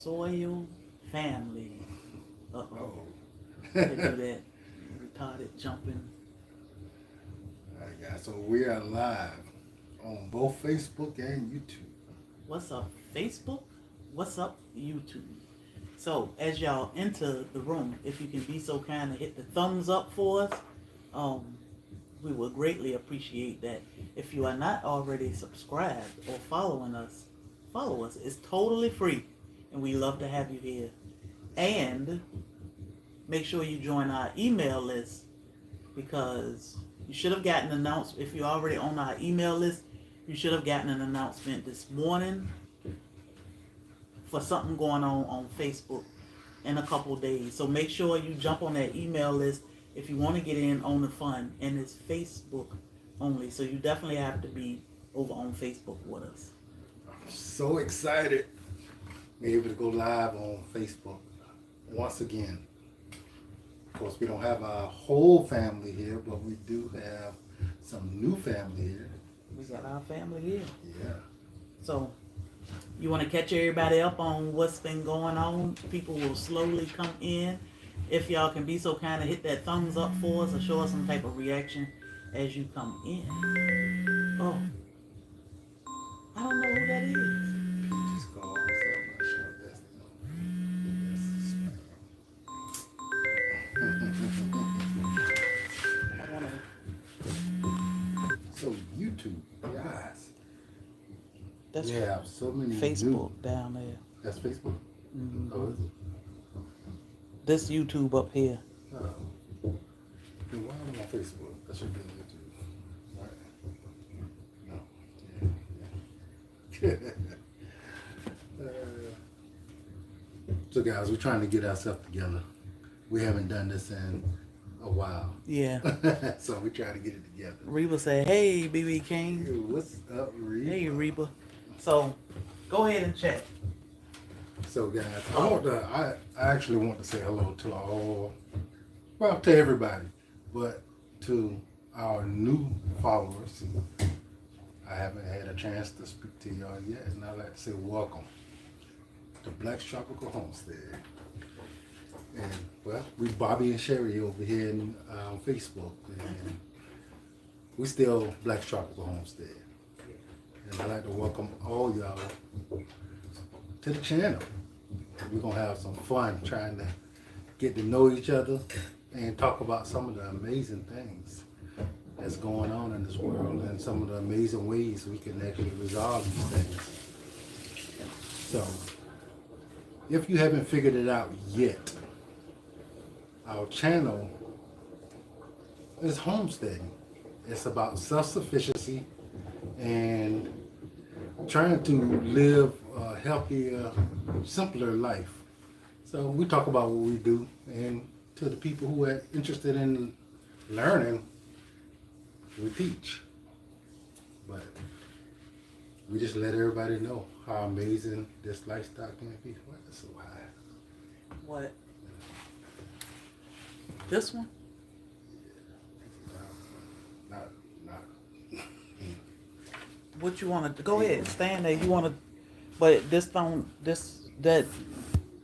Soil Family. Uh-oh. Oh. They do that retarded jumping. Alright, guys, so we are live on both Facebook and YouTube. What's up, Facebook? What's up, YouTube? So, as y'all enter the room, if you can be so kind to hit the thumbs up for us, we would greatly appreciate that. If you are not already subscribed or following us, follow us. It's totally free, and we love to have you here. And make sure you join our email list, because you should have gotten an announcement. If you're already on our email list, you should have gotten an announcement this morning for something going on Facebook in a couple days. So make sure you jump on that email list if you want to get in on the fun. And it's Facebook only, so you definitely have to be over on Facebook with us. I'm so excited to be able to go live on Facebook once again. Of course, we don't have our whole family here, but we do have some new family here. We got our family here. Yeah. So you want to catch everybody up on what's been going on? People will slowly come in. If y'all can be so kind to hit that thumbs up for us or show us some type of reaction as you come in. Oh, I don't know who that is. Just call myself. I'm not sure if that's I wanna, So YouTube, guys. that's We have so many Facebook new. down there. That's Facebook? Mhm. Oh, is it? This YouTube up here. Oh. Then why am I on Facebook? That should be on YouTube. Right? No. Yeah. So guys, we're trying to get ourselves together. We haven't done this in a while. Yeah. So we're trying to get it together. Reba said, "Hey, BB Hey, King." what's up, Reed? Hey, Reba. So go ahead and check. So guys, I actually want to say hello to all, well, to everybody, but to our new followers. I haven't had a chance to speak to y'all yet, and I'd like to say welcome to Blacktropicalhomestead. And well, we Bobby and Sherry over here on Facebook, and we still Blacktropicalhomestead. And I'd like to welcome all y'all to the channel. We're gonna have some fun trying to get to know each other and talk about some of the amazing things that's going on in this world and some of the amazing ways we can actually resolve these things. So, if you haven't figured it out yet, our channel is homesteading. It's about self-sufficiency and trying to live a healthier, simpler life. So we talk about what we do, and to the people who are interested in learning, we teach. But we just let everybody know how amazing this lifestyle can be. Why is it so high? What? This one? Not. What you want to go ahead, stand there. You want to, but that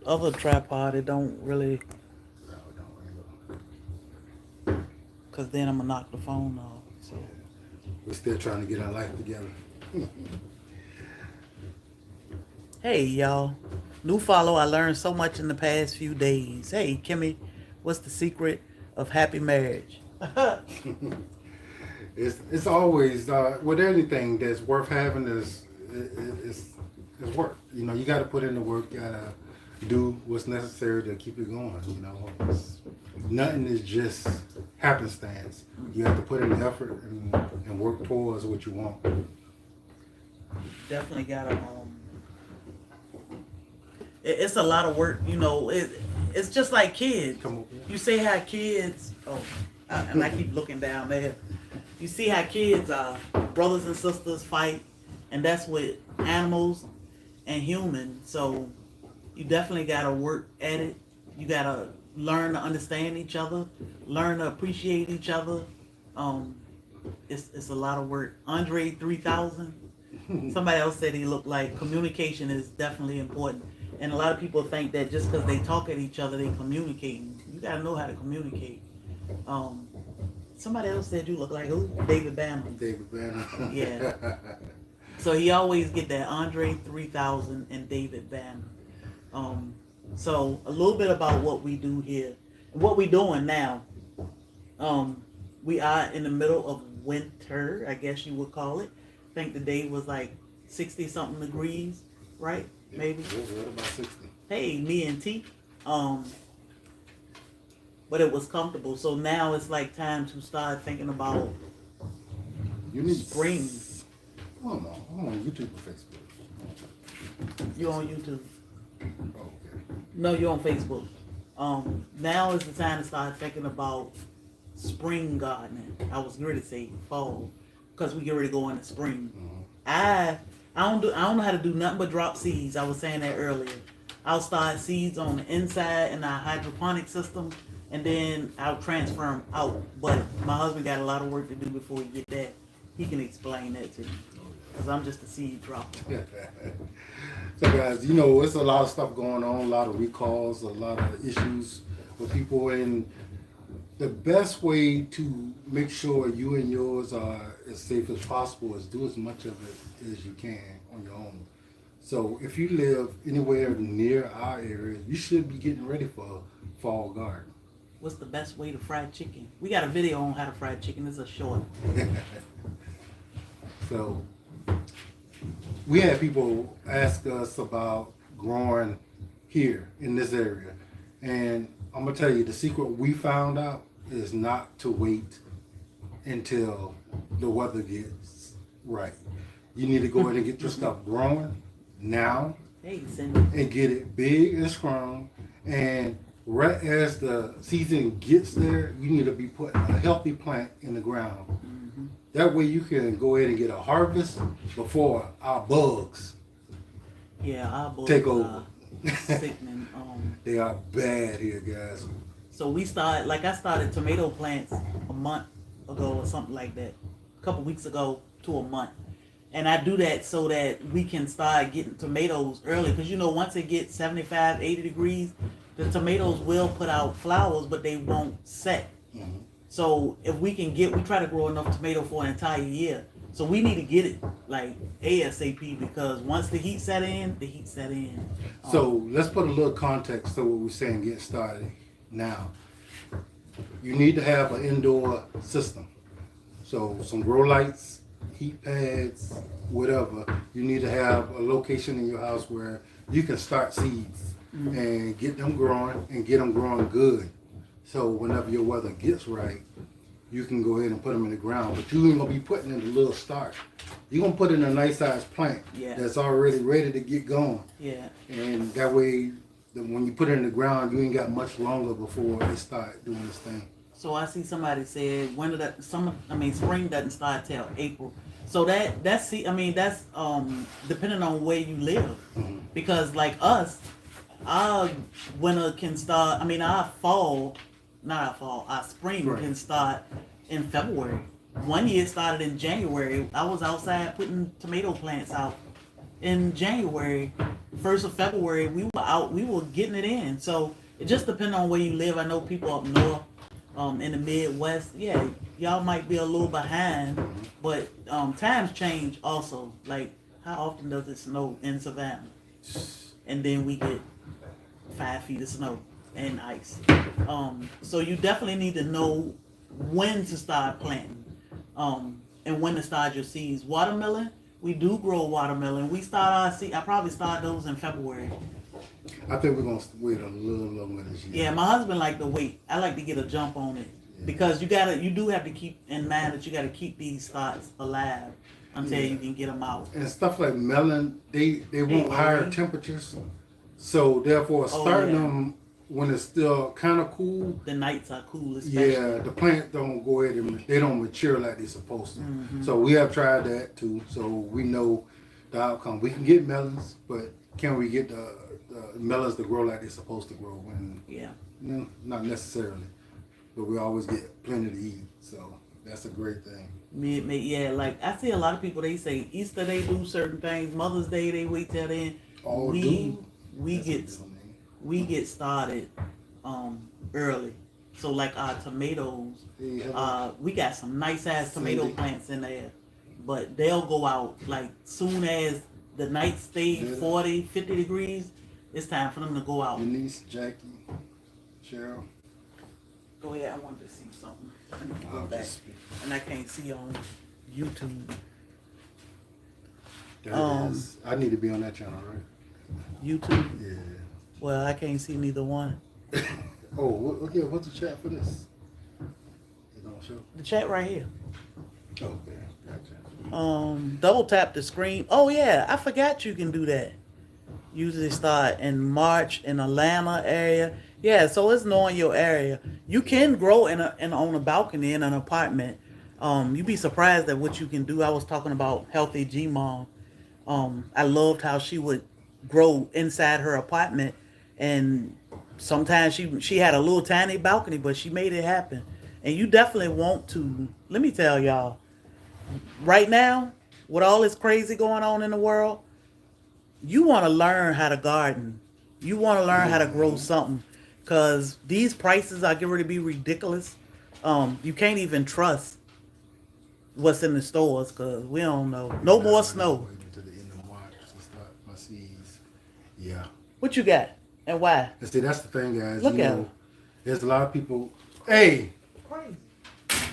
other tripod, it don't really, No, don't. cause then I'm gonna knock the phone off. So We're still trying to get our life together. hey y'all, new follow. I learned so much in the past few days. Hey Kimmy, what's the secret of happy marriage? It's always with anything that's worth having is work. You know, you got to put in the work. You got to do what's necessary to keep it going. You know, nothing is just happenstance. You have to put in the effort and work towards what you want. Definitely gotta it's a lot of work, you know. It's just like kids. Come on. You see how kids and I keep looking down there. You see how kids brothers and sisters fight, and that's with animals and humans. So you definitely gotta work at it. You gotta learn to understand each other, learn to appreciate each other. It's a lot of work. Andre 3000. Somebody else said he looked like communication is definitely important. And a lot of people think that just because they talk at each other, they communicating. You gotta know how to communicate. Somebody else said you look like who? David Banner. David Banner. Yeah. So he always get that Andre 3000 and David Banner. So a little bit about what we do here, what we doing now. We are in the middle of winter, I guess you would call it. I think the day was like 60 something degrees, right? Yeah, Maybe. it was right about 60. Hey, me and T. But it was comfortable. So now it's like time to start thinking about You need spring. I'm on YouTube or Facebook. You on YouTube? Oh, okay. No, you're on Facebook. Now is the time to start thinking about spring gardening. I was going to say fall, because we get ready to go into spring. I don't know how to do nothing but drop seeds. I was saying that earlier. I'll start seeds on the inside in our hydroponic system, and then I'll transfer them out. But my husband got a lot of work to do before he get that. He can explain that to me, because I'm just a seed dropper. So guys, you know, it's a lot of stuff going on, a lot of recalls, a lot of issues with people, and the best way to make sure you and yours are as safe as possible is do as much of it as you can on your own. So if you live anywhere near our area, you should be getting ready for fall garden. What's the best way to fry chicken? We got a video on how to fry chicken. It's a short. So we had people ask us about growing here in this area, and I'm gonna tell you the secret we found out is not to wait until the weather gets right. You need to go ahead and get your stuff growing now. Hey, Cindy. And get it big and strong, and right as the season gets there, you need to be putting a healthy plant in the ground. That way you can go ahead and get a harvest before our bugs our bugs take over. Sickening. They are bad here, guys. So I started tomato plants a month ago or something like that, a couple weeks ago to a month. And I do that so that we can start getting tomatoes early, because you know, once it gets 75, 80 degrees, the tomatoes will put out flowers, but they won't set. So if we try to grow enough tomato for an entire year. So we need to get it like ASAP, because once the heat set in, the heat set in. So let's put a little context to what we're saying, get started now. You need to have an indoor system. So some grow lights, heat pads, whatever. You need to have a location in your house where you can start seeds and get them growing and get them growing good. So whenever your weather gets right, you can go ahead and put them in the ground. But you ain't gonna be putting in a little start. You're gonna put in a nice sized plant that's already ready to get going. Yeah. And that way, when you put it in the ground, you ain't got much longer before it start doing this thing. So I see somebody said spring doesn't start till April. So that's depending on where you live, because like us, our winter can start. Our spring can start in February. One year it started in January. I was outside putting tomato plants out in January. 1st of February, we were out. We were getting it in. So it just depends on where you live. I know people up north, in the Midwest, y'all might be a little behind, but times change also. Like, how often does it snow in Savannah? And then we get 5 feet of snow and ice. So you definitely need to know when to start planting, and when to start your seeds. Watermelon, we do grow watermelon. We start our seed. I probably start those in February. I think we're gonna wait a little longer this year. Yeah, my husband like to wait. I like to get a jump on it, because you do have to keep in mind that you got to keep these starts alive until you can get them out. And stuff like melon, they want higher temperatures, so therefore starting them when it's still kind of cool. The nights are cool, especially. Yeah, the plants don't go ahead and they don't mature like they're supposed to. So we have tried that too, so we know the outcome. We can get melons, but can we get the melons to grow like they're supposed to grow? Not necessarily, but we always get plenty to eat, so that's a great thing. Like I see a lot of people, they say Easter they do certain things, Mother's Day they wait till then. we get started early. So like our tomatoes, we got some nice ass tomato plants in there, but they'll go out like soon as the night stay 40, 50 degrees. It's time for them to go out. Your niece, Jackie, Cheryl. Go ahead, I wanted to see something. Let me go back. And I can't see on YouTube. I need to be on that channel, right? YouTube? Yeah. Well, I can't see neither one. Oh, okay. What's the chat for this? It don't show. The chat right here. Okay, gotcha. Double tap the screen. Oh yeah, I forgot you can do that. Usually start in March in Atlanta area. Yeah, so it's knowing your area. You can grow on a balcony in an apartment. You'd be surprised at what you can do. I was talking about Healthy G Mom. I loved how she would grow inside her apartment, and sometimes she had a little tiny balcony, but she made it happen. And you definitely want to. Let me tell y'all, right now, with all this crazy going on in the world, you want to learn how to garden. You want to learn how to grow something, because these prices are getting ready to be ridiculous. You can't even trust what's in the stores because we don't know. No more snow. To the end of March to start my seeds. Yeah. What you got and why? And see, that's the thing, guys. Look at her. There's a lot of people. Hey, Crazy. She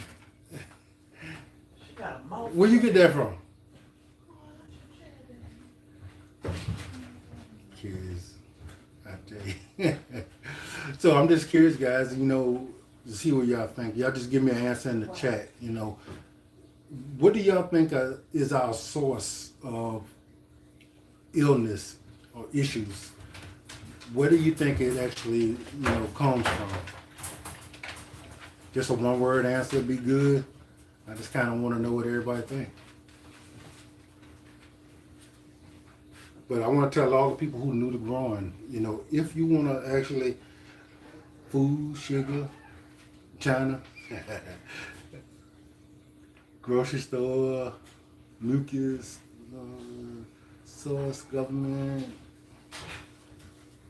got a mouth. where you get that from? Curious, I tell you. So I'm just curious, guys. To see what y'all think. Y'all just give me an answer in the chat. What do y'all think is our source of illness or issues? Where do you think it actually, comes from? Just a one-word answer would be good. I just kind of want to know what everybody thinks. But I want to tell all the people who new to growing, if you want to actually food, sugar, China, grocery store, mucus, source, government,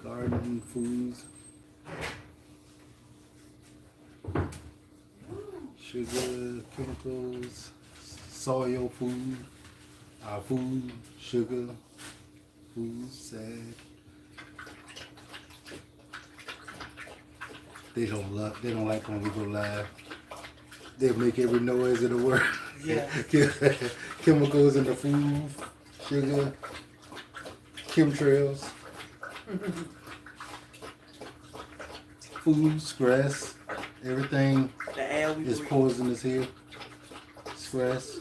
garden, foods, sugar, chemicals, soil, food, our food, sugar, food, sad. They don't like when we go live. They make every noise in the world. Yeah. Chemicals in the food, sugar, chemtrails, food, stress, everything is poisonous here. Stress,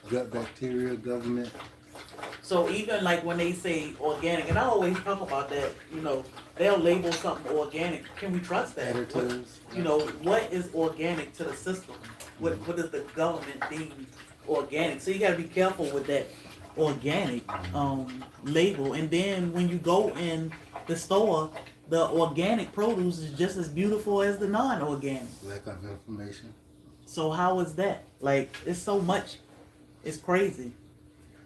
gut bacteria, government. So even like when they say organic, and I always talk about that, they'll label something organic. Can we trust that? Additives. What is organic to the system? What does the government deem organic? So you got to be careful with that organic label. And then when you go in the store, the organic produce is just as beautiful as the non-organic. Lack of information. So how is that? Like, it's so much. It's crazy.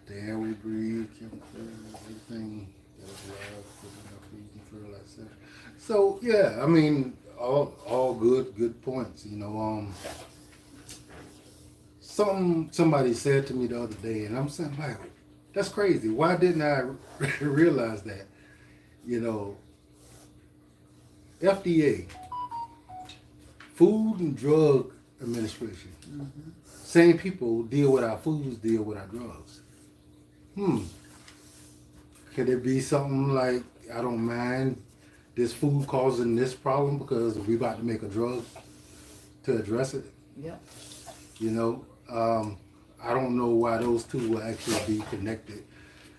The air we breathe, chemicals, everything that is alive, putting our food and fertilizer. So yeah, I mean, all good points. Somebody said to me the other day, and I'm saying like, that's crazy. Why didn't I realize that? FDA, Food and Drug Administration. Mm-hmm. Same people deal with our foods, deal with our drugs. Could it be something like, I don't mind this food causing this problem because we about to make a drug to address it? Yeah. I don't know why those two will actually be connected.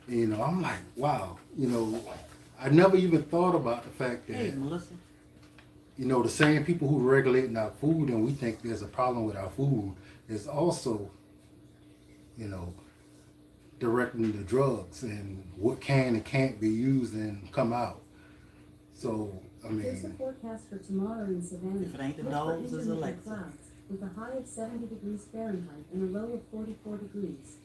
I'm like, wow. I never even thought about the fact that, Hey, Melissa. the same people who regulate our food and we think there's a problem with our food is also, directing the drugs and what can and can't be used and come out. So, I mean... There's a forecast for tomorrow in Savannah. If it ain't the dogs, it's Alexa. Clouds, with a high of 70 degrees Fahrenheit and a low of 44 degrees.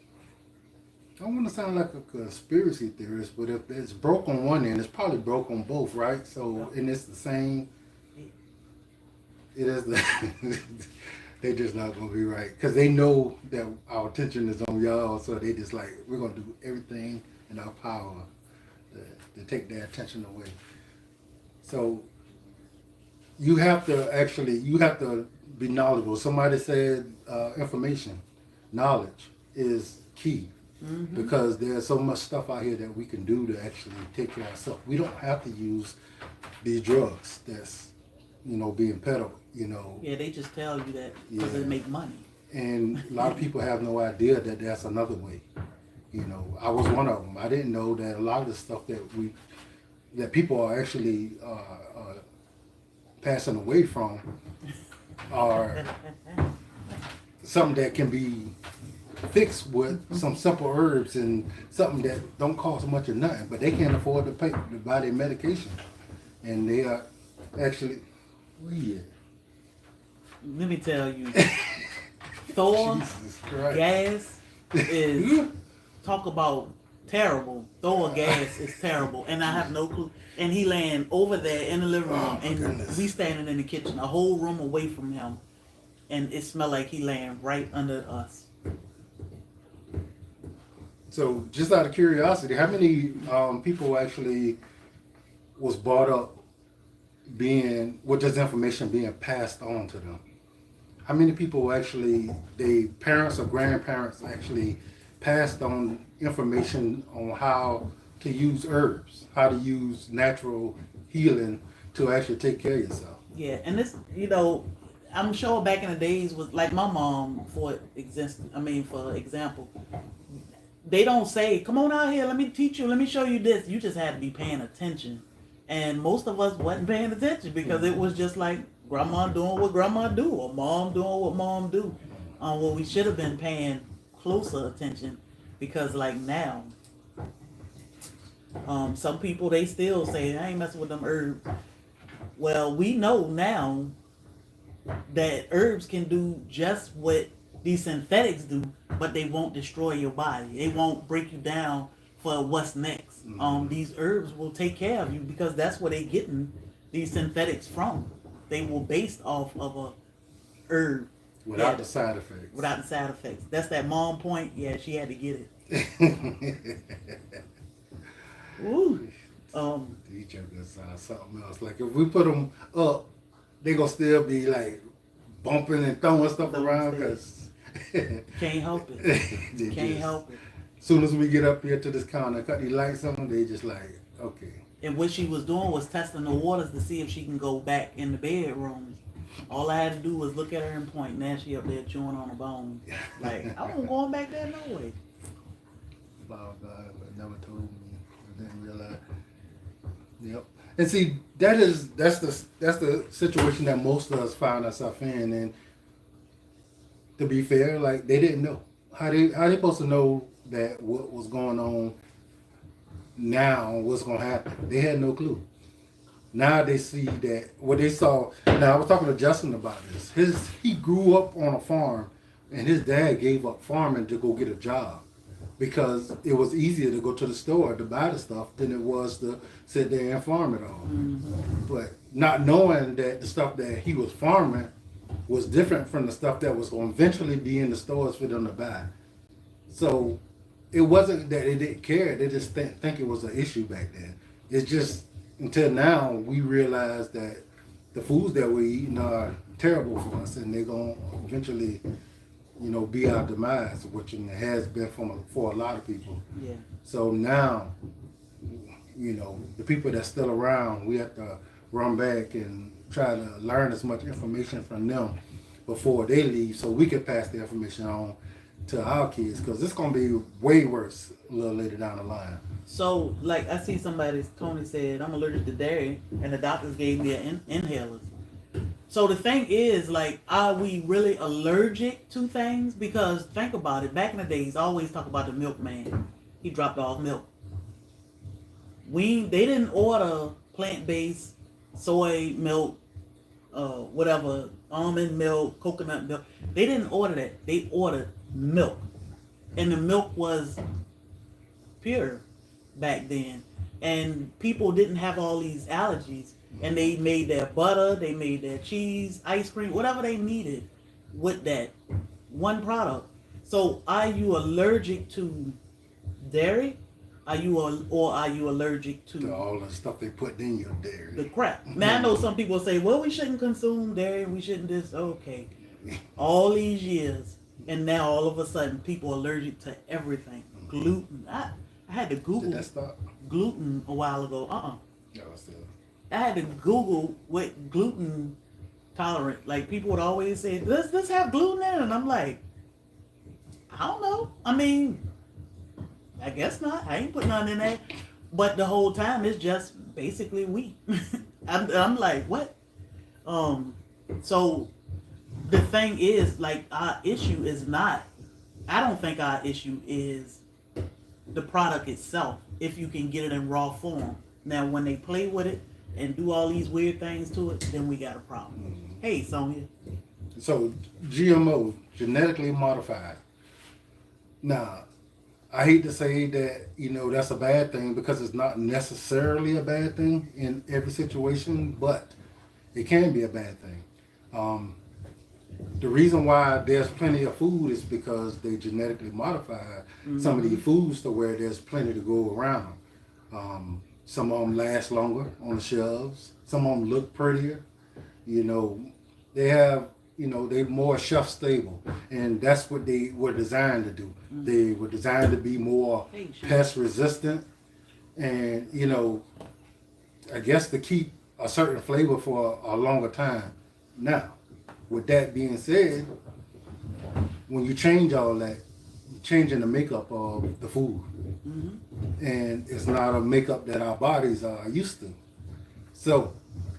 I want to sound like a conspiracy theorist, but if it's broke on one end, it's probably broke on both, right? So, and it's the same. It is the. They're just not gonna be right because they know that our attention is on y'all, so they just like we're gonna do everything in our power to take their attention away. So you have to be knowledgeable. Somebody said information, knowledge is key. Mm-hmm. Because there's so much stuff out here that we can do to actually take care of ourselves. We don't have to use these drugs that's, being peddled, Yeah, they just tell you that because they make money. And a lot of people have no idea that that's another way. I was one of them. I didn't know that a lot of the stuff that people are actually passing away from are something that can be fixed with some simple herbs and something that don't cost much or nothing, but they can't afford to buy their medication, and they are actually weird. Let me tell you, Thor gas is talk about terrible. Thor gas is terrible, and I have no clue. And he laying over there in the living room, and we standing in the kitchen, a whole room away from him, and it smelled like he laying right under us. So, just out of curiosity, how many people actually was brought up with this information being passed on to them? How many people actually, their parents or grandparents actually passed on information on how to use herbs, how to use natural healing to actually take care of yourself? Yeah, and this, I'm sure back in the days was like my mom, for example, they don't say, come on out here, let me teach you, let me show you this. You just had to be paying attention. And most of us wasn't paying attention because it was just like grandma doing what grandma do or mom doing what mom do. Well, we should have been paying closer attention because like now, some people, they still say, I ain't messing with them herbs. Well, we know now that herbs can do just what these synthetics do, but they won't destroy your body. They won't break you down for what's next. These herbs will take care of you because that's where they getting these synthetics from. They were based off of a herb. Without the side effects. Without the side effects. That's that mom point. Yeah, she had to get it. Ooh. These jokers sound something else. Like if we put them up, they gonna still be like bumping and throwing stuff around because can't help it. Can't help it. As soon as we get up here to this counter, cut these lights on, they just like, okay. And what she was doing was testing the waters to see if she can go back in the bedroom. All I had to do was look at her and point. Now she up there chewing on a bone. Like, I wasn't going back there no way. Wow, God, but never told me. I didn't realize. Yep. And see, that's the situation that most of us found ourselves in. And to be fair, like they didn't know. How they supposed to know that what was going on now, what's gonna happen? They had no clue. Now they see that what they saw. Now I was talking to Justin about this. He grew up on a farm, and his dad gave up farming to go get a job because it was easier to go to the store to buy the stuff than it was to sit there and farm it all. Mm-hmm. But not knowing that the stuff that he was farming was different from the stuff that was going to eventually be in the stores for them to buy. So it wasn't that they didn't care. They just think it was an issue back then. It's just until now we realize that the foods that we're eating are terrible for us, and they're going to eventually, be our demise, which it has been for a lot of people. Yeah. So now, the people that's still around, we have to run back and try to learn as much information from them before they leave so we can pass the information on to our kids, because it's going to be way worse a little later down the line. So, like, I see Tony said, I'm allergic to dairy, and the doctors gave me inhalers. So the thing is, like, are we really allergic to things? Because think about it, back in the days, I always talk about the milkman. He dropped off milk. They didn't order plant-based soy milk, whatever, almond milk, coconut milk. They didn't order that. They ordered milk. And the milk was pure back then, and people didn't have all these allergies, and they made their butter, they made their cheese, ice cream, whatever they needed with that one product. So are you allergic to dairy? Or are you allergic To all the stuff they put in your dairy. the crap? Now I know some people say, well, we shouldn't consume dairy, we shouldn't this. Okay, all these years, and now all of a sudden people are allergic to everything. Gluten. I had to Did Google that stop? gluten a while ago. No, it's still. I had to Google what gluten tolerant. Like people would always say, does this have gluten in it? And I'm like, I don't know. I mean, I guess not. I ain't put nothing in there. But the whole time it's just basically wheat. I'm like, what? So the thing is, like, our issue is not, I don't think our issue is the product itself, if you can get it in raw form. Now, when they play with it and do all these weird things to it, then we got a problem. Mm-hmm. Hey, Sonia. So GMO, genetically modified. Now, I hate to say that, that's a bad thing, because it's not necessarily a bad thing in every situation, but it can be a bad thing. The reason why there's plenty of food is because they genetically modified some of these foods to where there's plenty to go around. Some of them last longer on the shelves. Some of them look prettier. They have, they're more shelf stable, and that's what they were designed to do. They were designed to be more pest resistant, and I guess to keep a certain flavor for a longer time. Now, with that being said, when you change all that, you're changing the makeup of the food, and it's not a makeup that our bodies are used to. So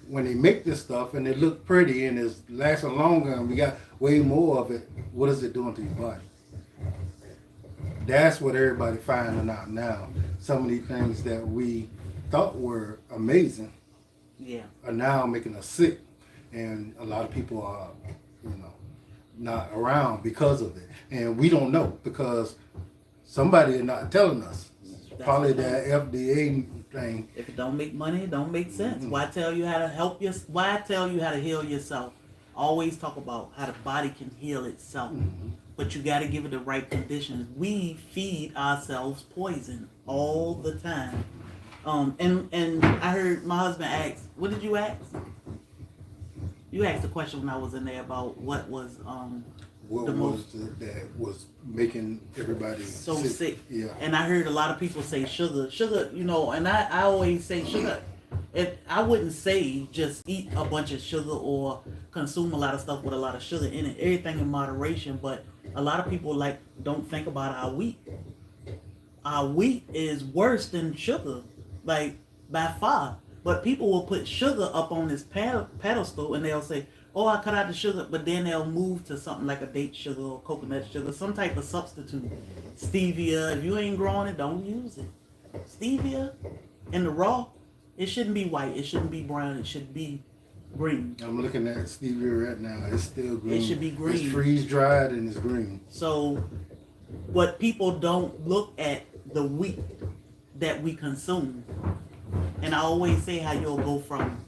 when they make this stuff and it look pretty and it's lasting longer and we got way more of it, what is it doing to your body? That's what everybody finding out now. Some of these things that we thought were amazing are now making us sick, and a lot of people are, not around because of it, and we don't know because somebody is not telling us. Probably that FDA thing. If it don't make money, it don't make sense. Why tell you how to help your? Why tell you how to heal yourself? Always talk about how the body can heal itself, but you got to give it the right conditions. We feed ourselves poison all the time. And I heard my husband ask, what did you ask? You asked a question when I was in there about what was What the was most that was making everybody so sick. Yeah. And I heard a lot of people say sugar, and I always say sugar. I wouldn't say just eat a bunch of sugar or consume a lot of stuff with a lot of sugar in it. Everything in moderation, but a lot of people don't think about our wheat. Our wheat is worse than sugar, by far. But people will put sugar up on this pedestal and they'll say, oh, I cut out the sugar, but then they'll move to something like a date sugar or coconut sugar, some type of substitute. Stevia, if you ain't growing it, don't use it. Stevia in the raw, it shouldn't be white, it shouldn't be brown, it should be green. I'm looking at stevia right now. It's still green. It should be green. It's freeze dried and it's green. So what people don't look at the wheat that we consume. And I always say how you'll go from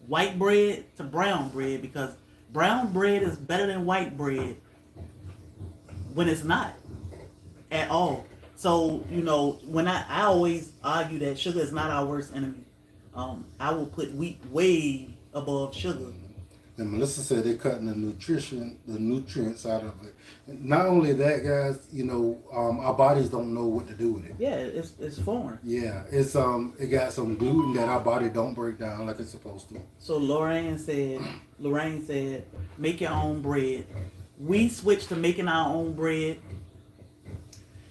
white bread to brown bread, because brown bread is better than white bread when it's not at all. So, when I always argue that sugar is not our worst enemy. I will put wheat way above sugar. And Melissa said they're cutting the nutrients out of it. Not only that, guys, our bodies don't know what to do with it. Yeah, it's foreign. Yeah, it got some gluten that our body don't break down like it's supposed to. So Lorraine said, make your own bread. We switched to making our own bread.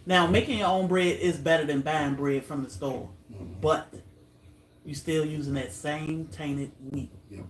Now, making your own bread is better than buying bread from the store, but you're still using that same tainted wheat. Yep.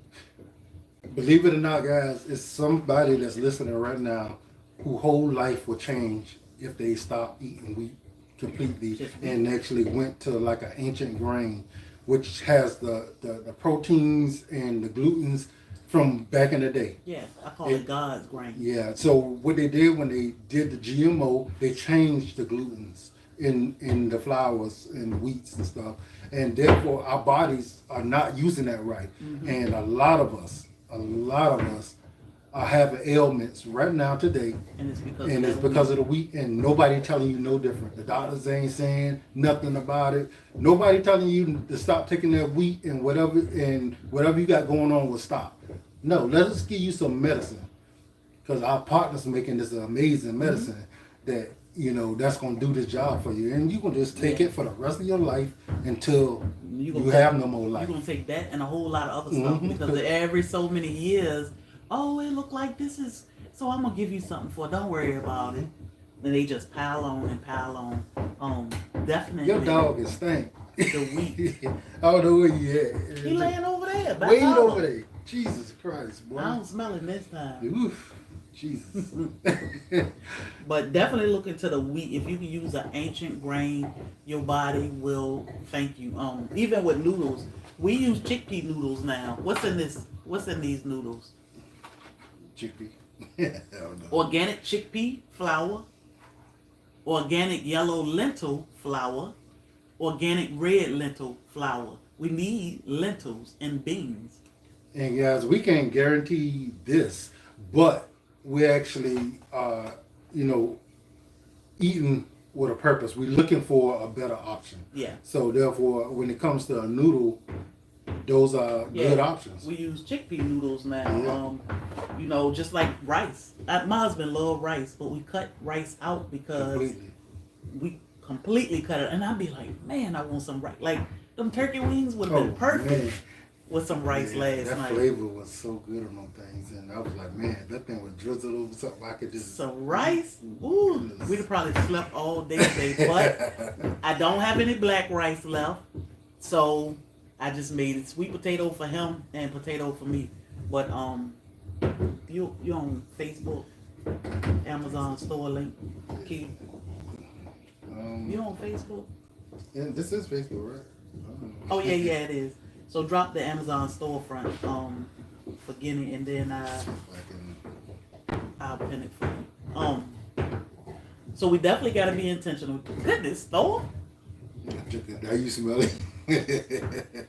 Believe it or not, guys, it's somebody that's listening right now whose whole life will change if they stop eating wheat completely and actually went to like an ancient grain, which has the proteins and the glutens from back in the day. Yeah, I call it God's grain. Yeah, so what they did when they did the GMO, they changed the glutens. in the flowers and wheats and stuff, and therefore our bodies are not using that right. And a lot of us are having ailments right now today, And it's because and of it's that because of the wheat, and nobody telling you no different. The doctors ain't saying nothing about it. Nobody telling you to stop taking that wheat and whatever you got going on will stop. No, let us give you some medicine, because our partner's making this amazing medicine that that's gonna do the job for you, and you can just take it for the rest of your life until you have no more life. You're gonna take that and a whole lot of other stuff because every so many years, oh, it look like this is, so I'm gonna give you something for it. Don't worry about it. Then they just pile on and pile on. Definitely. Your dog is stink. The wheat. I don't know where you at. He laying over there. Back Way out. over there. Jesus Christ, boy. I don't smell it this time. Oof. Jesus. But definitely look into the wheat. If you can use an ancient grain, your body will thank you. Even with noodles, we use chickpea noodles now. What's in these noodles? Chickpea. I don't know. Organic chickpea flour, organic yellow lentil flour, organic red lentil flour. We need lentils and beans. And guys, we can't guarantee this, but we actually eating with a purpose. We're looking for a better option. Yeah. So therefore, when it comes to a noodle, those are good options. We use chickpea noodles now. Just like rice. My husband loved rice, but we cut rice out because we completely cut it. And I'd be like, man, I want some rice. Like them turkey wings would have been perfect with some rice last that night. That flavor was so good on them things, and I was like, man, that thing was drizzled over something I could just. Some rice? Ooh, we'd have probably slept all day today. But I don't have any black rice left, so I just made it sweet potato for him and potato for me. But you on Facebook, Amazon store link, Keith? You on Facebook? Yeah, this is Facebook, right? Oh yeah, it is. So drop the Amazon storefront for Guinea, and then I'll pin it for you. So we definitely got to be intentional. Goodness, store. Now you smell it.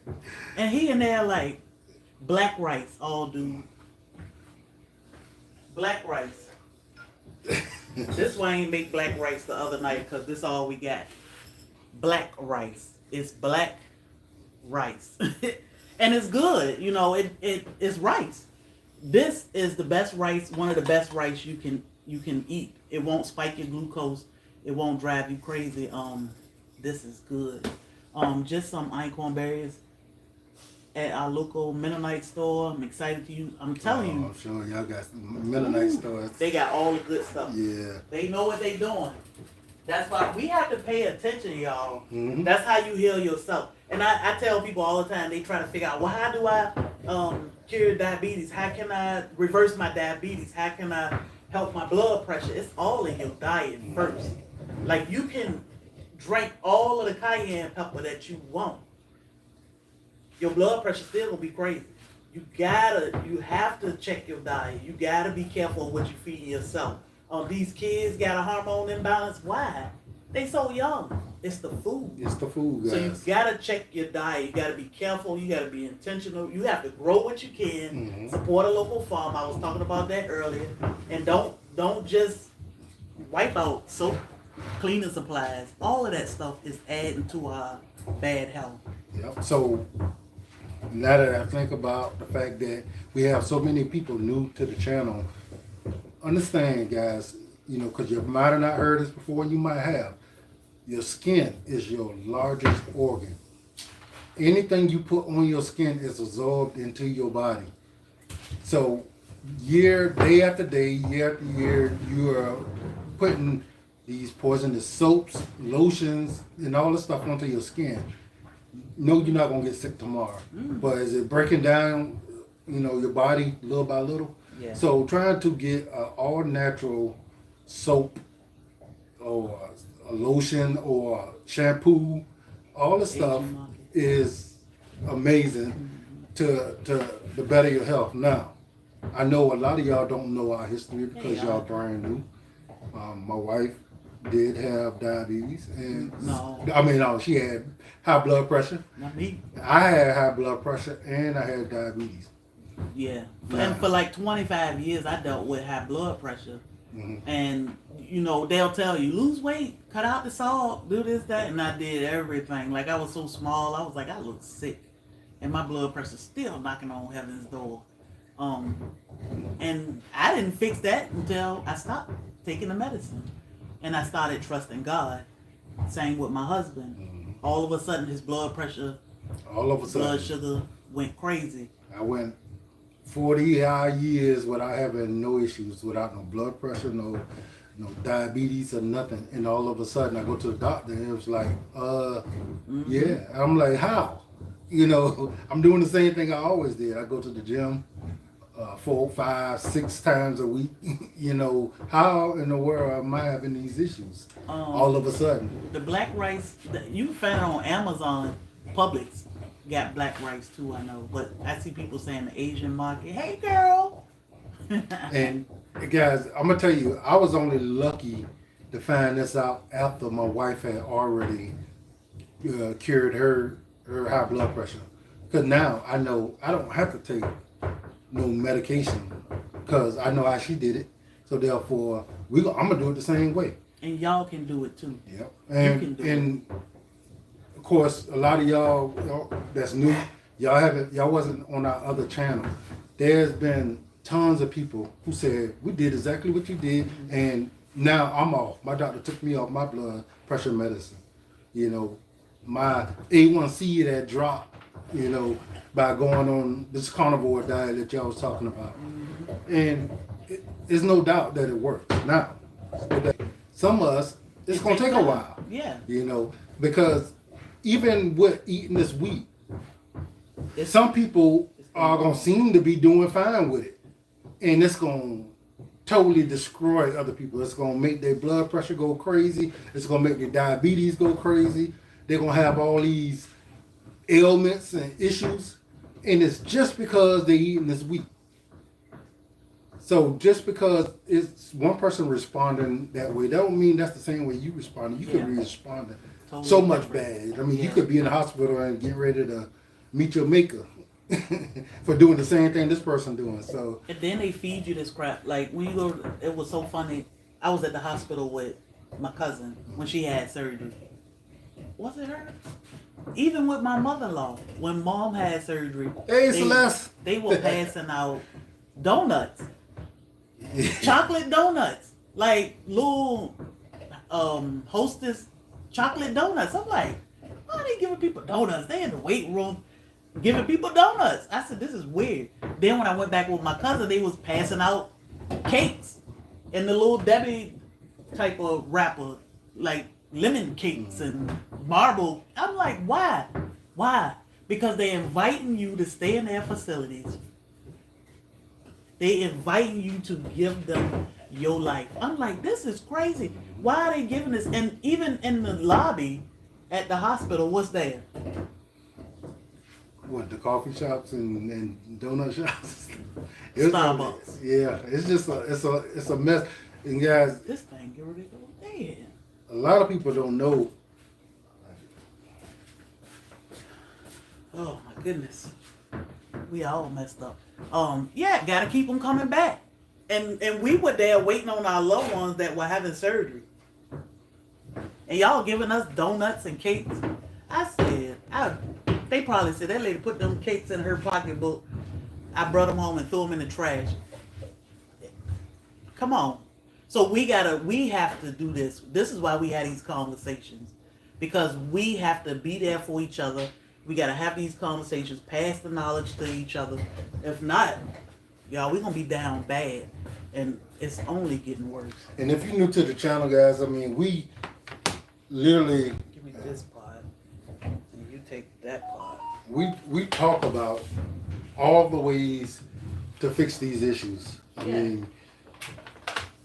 And he in there like black rice, all dude. Black rice. This why I ain't make black rice the other night because this all we got. Black rice. It's black rice. And it's good. It's rice. This is the best rice, one of the best rice you can eat. It won't spike your glucose. It won't drive you crazy. This is good. Just some einkorn berries at our local Mennonite store. I'm excited to use. I'm telling you. I'm sure y'all got some Mennonite stores. They got all the good stuff. Yeah. They know what they doing. That's why we have to pay attention, y'all. Mm-hmm. That's how you heal yourself. And I tell people all the time, they try to figure out, well, how do I cure diabetes? How can I reverse my diabetes? How can I help my blood pressure? It's all in your diet first. Like you can drink all of the cayenne pepper that you want. Your blood pressure still gonna be crazy. You have to check your diet. You gotta be careful of what you feed yourself. These kids got a hormone imbalance. Why? They so young. It's the food. It's the food, guys. So you gotta check your diet. You gotta be careful. You gotta be intentional. You have to grow what you can. Mm-hmm. Support a local farm. I was talking about that earlier. And don't just wipe out soap, cleaning supplies. All of that stuff is adding to our bad health. Yep. So now that I think about the fact that we have so many people new to the channel, understand, guys, because you might have not heard this before, you might have. Your skin is your largest organ. Anything you put on your skin is absorbed into your body. So day after day, year after year, you are putting these poisonous soaps, lotions, and all this stuff onto your skin. No, you're not going to get sick tomorrow. But is it breaking down, your body little by little? Yeah. So trying to get an all-natural soap or a lotion or shampoo, all the stuff is amazing to better your health. Now, I know a lot of y'all don't know our history because y'all brand new. My wife did have diabetes, and No. I mean, no, she had high blood pressure. Not me. I had high blood pressure, and I had diabetes. Yeah. Nah. And for like 25 years, I dealt with high blood pressure. Mm-hmm. And, you know, they'll tell you, lose weight, cut out the salt, do this, that. And I did everything. Like, I was so small, I was like, I look sick. And my blood pressure's still knocking on heaven's door. And I didn't fix that until I stopped taking the medicine. And I started trusting God. Same with my husband. Mm-hmm. All of a sudden, his blood pressure, All of a sudden, blood sugar went crazy. I went 40 odd years without having no issues, without no blood pressure, no diabetes or nothing. And all of a sudden I go to the doctor and it was like, yeah. I'm like, how? You know, I'm doing the same thing I always did. I go to the gym 4, 5, 6 times a week. You know, how in the world am I having these issues all of a sudden? The black rice, you can find it on Amazon, Publix. Got black rice too, I know, but I see people saying the Asian market, hey girl. And guys, I'm gonna tell you, I was only lucky to find this out after my wife had already cured her high blood pressure. Because now I know I don't have to take no medication because I know how she did it. So therefore, I'm gonna do it the same way. And y'all can do it too. Yep. You can do and of course, a lot of y'all that's new, y'all wasn't on our other channel. There's been tons of people who said we did exactly what you did, and now I'm off. My doctor took me off my blood pressure medicine. You know, my A1C that dropped. You know, by going on this carnivore diet that y'all was talking about, and there's no doubt that it works. Now, some of us, it's gonna take a while. Yeah. You know, because even with eating this wheat, some people are going to seem to be doing fine with it. And it's going to totally destroy other people. It's going to make their blood pressure go crazy. It's going to make their diabetes go crazy. They're going to have all these ailments and issues. And it's just because they're eating this wheat. So just because it's one person responding that way, that don't mean that's the same way you responding. You could be responding totally so much bad. I mean, you could be in the hospital and get ready to meet your maker for doing the same thing this person doing. So and then they feed you this crap. Like when you go, it was so funny. I was at the hospital with my cousin when she had surgery. Was it her? Even with my mother-in-law, when mom had surgery, they were passing out donuts. Chocolate donuts, like little Hostess chocolate donuts. I'm like, why are they giving people donuts? They in the weight room giving people donuts. I said, this is weird. Then when I went back with my cousin, they was passing out cakes in the little Debbie type of wrapper, like lemon cakes and marble. I'm like, why? Why? Because they're inviting you to stay in their facilities. They inviting you to give them your life. I'm like, this is crazy. Why are they giving this? And even in the lobby at the hospital, what's there? What, the coffee shops and donut shops? Starbucks. Yeah, it's just it's a mess. And guys, This thing get ready to go dead. a lot of people don't know. Oh my goodness. We all messed up. Yeah, gotta keep them coming back. And we were there waiting on our loved ones that were having surgery. And y'all giving us donuts and cakes. I said, they probably said that lady put them cakes in her pocketbook. I brought them home and threw them in the trash. Come on. So we have to do this. This is why we had these conversations. Because we have to be there for each other. We got to have these conversations, pass the knowledge to each other. If not, y'all, we're going to be down bad. And it's only getting worse. And if you're new to the channel, guys, I mean, we literally... Give me this part. And you take that part. We talk about all the ways to fix these issues. I mean...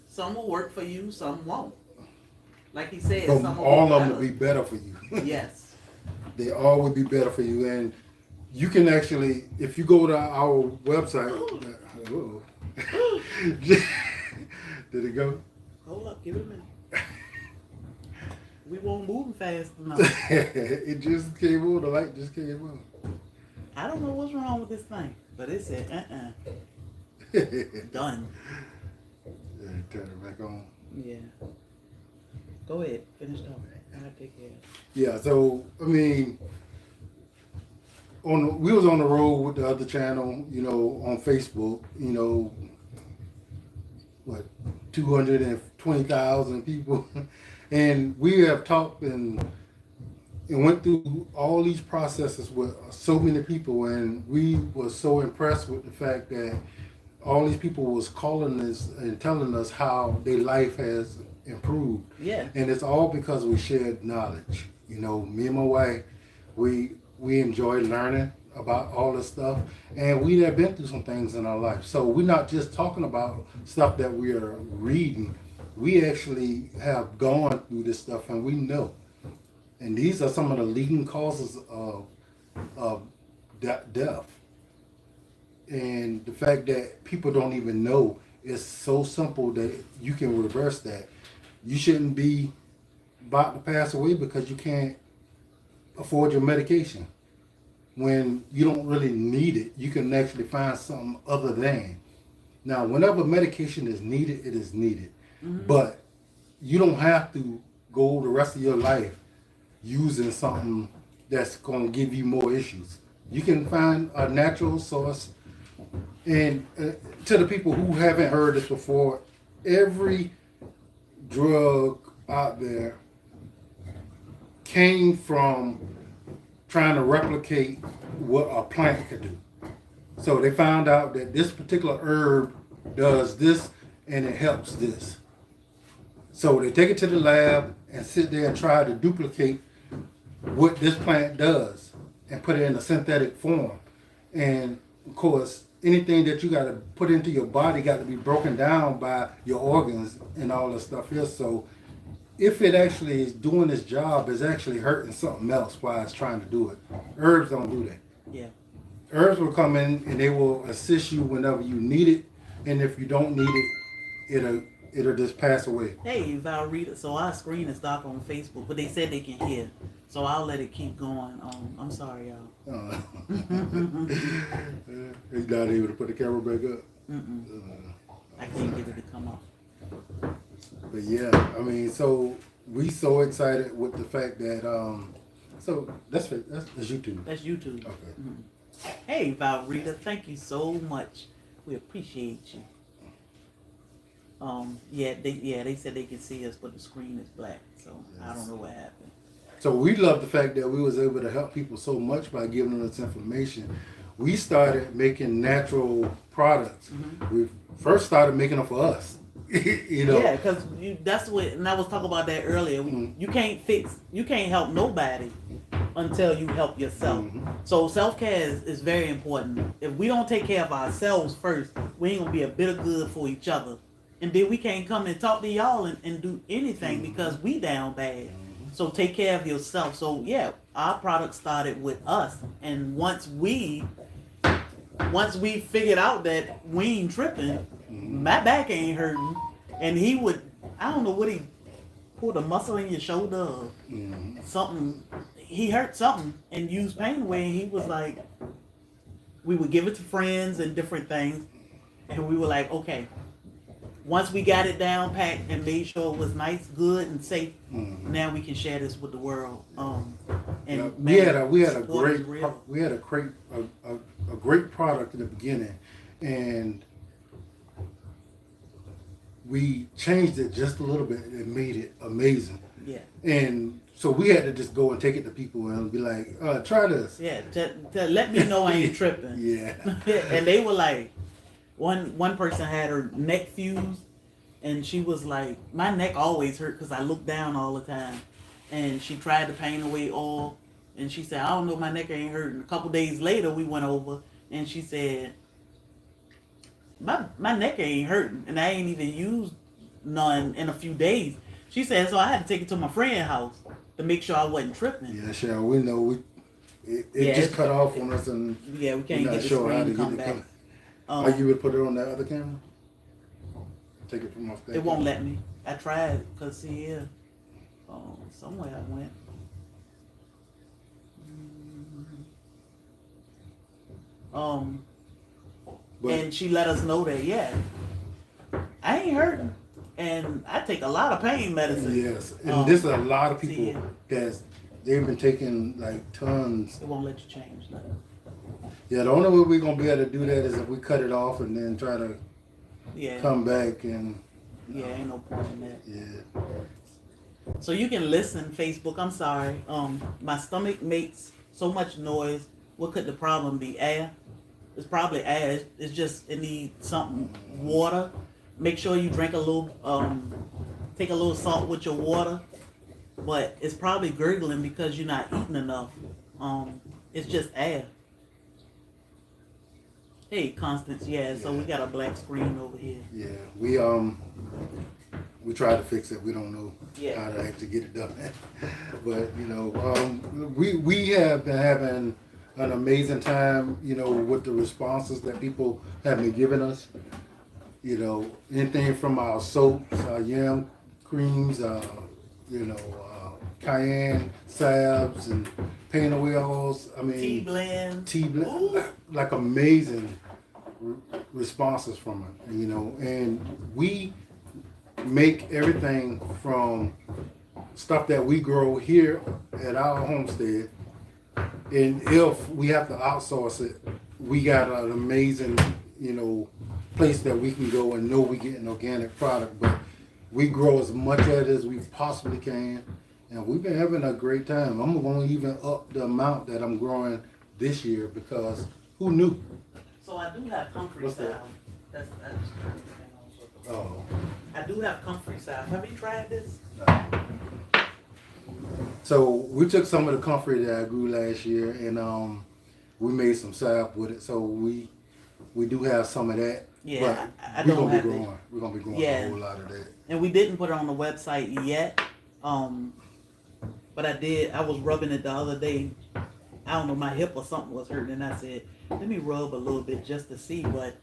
Some will work for you, some won't. Like he said, So some will all of them better. will be better for you. Yes. They all will be better for you. And you can actually, if you go to our website, did it go? Hold up, give it a minute. We weren't moving fast enough. It just came on. The light just came on. I don't know what's wrong with this thing, but it said, done. Yeah, turn it back on. Yeah. Go ahead, finish talking. I'll take care. Yeah, so I mean, we was on the road with the other channel, you know, on Facebook, you know, what 220,000 people, and we have talked and went through all these processes with so many people, and we were so impressed with the fact that all these people was calling us and telling us how their life has improved. Yeah. And it's all because we shared knowledge. You know, me and my wife, we enjoy learning about all this stuff, and we have been through some things in our life. So we're not just talking about stuff that we are reading. We actually have gone through this stuff, and we know. And these are some of the leading causes of death. And the fact that people don't even know is so simple that you can reverse that. You shouldn't be about to pass away because you can't afford your medication. When you don't really need it, you can actually find something other than. Now, whenever medication is needed, it is needed. Mm-hmm. But you don't have to go the rest of your life using something that's going to give you more issues. You can find a natural source. And to the people who haven't heard this before, every drug out there came from trying to replicate what a plant could do. So they found out that this particular herb does this and it helps this. So they take it to the lab and sit there and try to duplicate what this plant does and put it in a synthetic form. And of course, anything that you got to put into your body got to be broken down by your organs and all this stuff here. So if it actually is doing its job, it's actually hurting something else while it's trying to do it. Herbs don't do that. Yeah. Herbs will come in and they will assist you whenever you need it. And if you don't need it, it'll just pass away. Hey, Val Rita, so our screen is dark on Facebook, but they said they can hear. So I'll let it keep going. I'm sorry, y'all. He's not able to put the camera back up. I can't get it to come up. But yeah, I mean, so we so excited with the fact that so that's YouTube. That's YouTube. Okay. Mm-hmm. Hey, Val Rita, thank you so much. We appreciate you. They said they can see us, but the screen is black, so yes. I don't know what happened. So we love the fact that we was able to help people so much by giving them this information. We started making natural products. Mm-hmm. We first started making them for us. You know. Yeah, because that's what, and I was talking about that earlier. Mm-hmm. You can't help nobody until you help yourself. Mm-hmm. So self-care is very important. If we don't take care of ourselves first, we ain't gonna be a bit of good for each other. And then we can't come and talk to y'all and do anything mm-hmm. because we down bad. Mm-hmm. So take care of yourself. So yeah, our product started with us. And once we figured out that we ain't tripping, mm-hmm. my back ain't hurting. And he would, I don't know what he pulled a muscle in your shoulder or mm-hmm. something. He hurt something and used pain away. And he was like, we would give it to friends and different things. And we were like, okay. Once we got it down packed and made sure it was nice, good, and safe, mm-hmm. now we can share this with the world. And we had a great product in the beginning, and we changed it just a little bit and made it amazing. Yeah. And so we had to just go and take it to people and be like, try this. Yeah. To let me know I ain't tripping. Yeah. And they were like. One person had her neck fused, and she was like, my neck always hurt because I look down all the time. And she tried to paint away all, and she said, I don't know, my neck ain't hurting. A couple days later, we went over, and she said, my neck ain't hurting, and I ain't even used none in a few days. She said, so I had to take it to my friend's house to make sure I wasn't tripping. Yeah, Cheryl, we know it just cut off on us, and yeah, we can't get the screen to come back. Are you would put it on that other camera? Take it from off that. It won't let me. I tried, cause see here. Somewhere I went. But And she let us know that, yeah, I ain't hurting. And I take a lot of pain medicine. yes, and there's a lot of see, people they've been taking like tons. It won't let you change nothing. Yeah, the only way we're gonna be able to do that is if we cut it off and then try to Yeah. come back and Yeah, ain't no point in that. yeah. So you can listen, Facebook. I'm sorry. My stomach makes so much noise. What could the problem be? Air? It's probably air. It's just it needs something. Water. Make sure you drink a little. Take a little salt with your water. But it's probably gurgling because you're not eating enough. It's just air. Hey, Constance. Yeah. So we got a black screen over here. Yeah, we tried to fix it. We don't know Yeah. how to actually get it done. But you know, we have been having an amazing time. You know, with the responses that people have been giving us. You know, anything from our soaps, our yam creams, cayenne salves and paint oils. I mean, Tea blend. Ooh. like amazing responses from it. And, you know, and we make everything from stuff that we grow here at our homestead. And if we have to outsource it, we got an amazing, you know, place that we can go and know we get an organic product. But we grow as much of it as we possibly can. And we've been having a great time. I'm going to even up the amount that I'm growing this year because who knew? So I do have comfrey What's that? salve. That's Oh. I do have comfrey salve. Have you tried this? So we took some of the comfrey that I grew last year and we made some salve with it. So we do have some of that. Yeah, but I we're don't gonna have be it. growing. We're gonna be growing Yeah. a whole lot of that. And we didn't put it on the website yet. But I did. I was rubbing it the other day. I don't know, my hip or something was hurting, and I said, let me rub a little bit just to see what.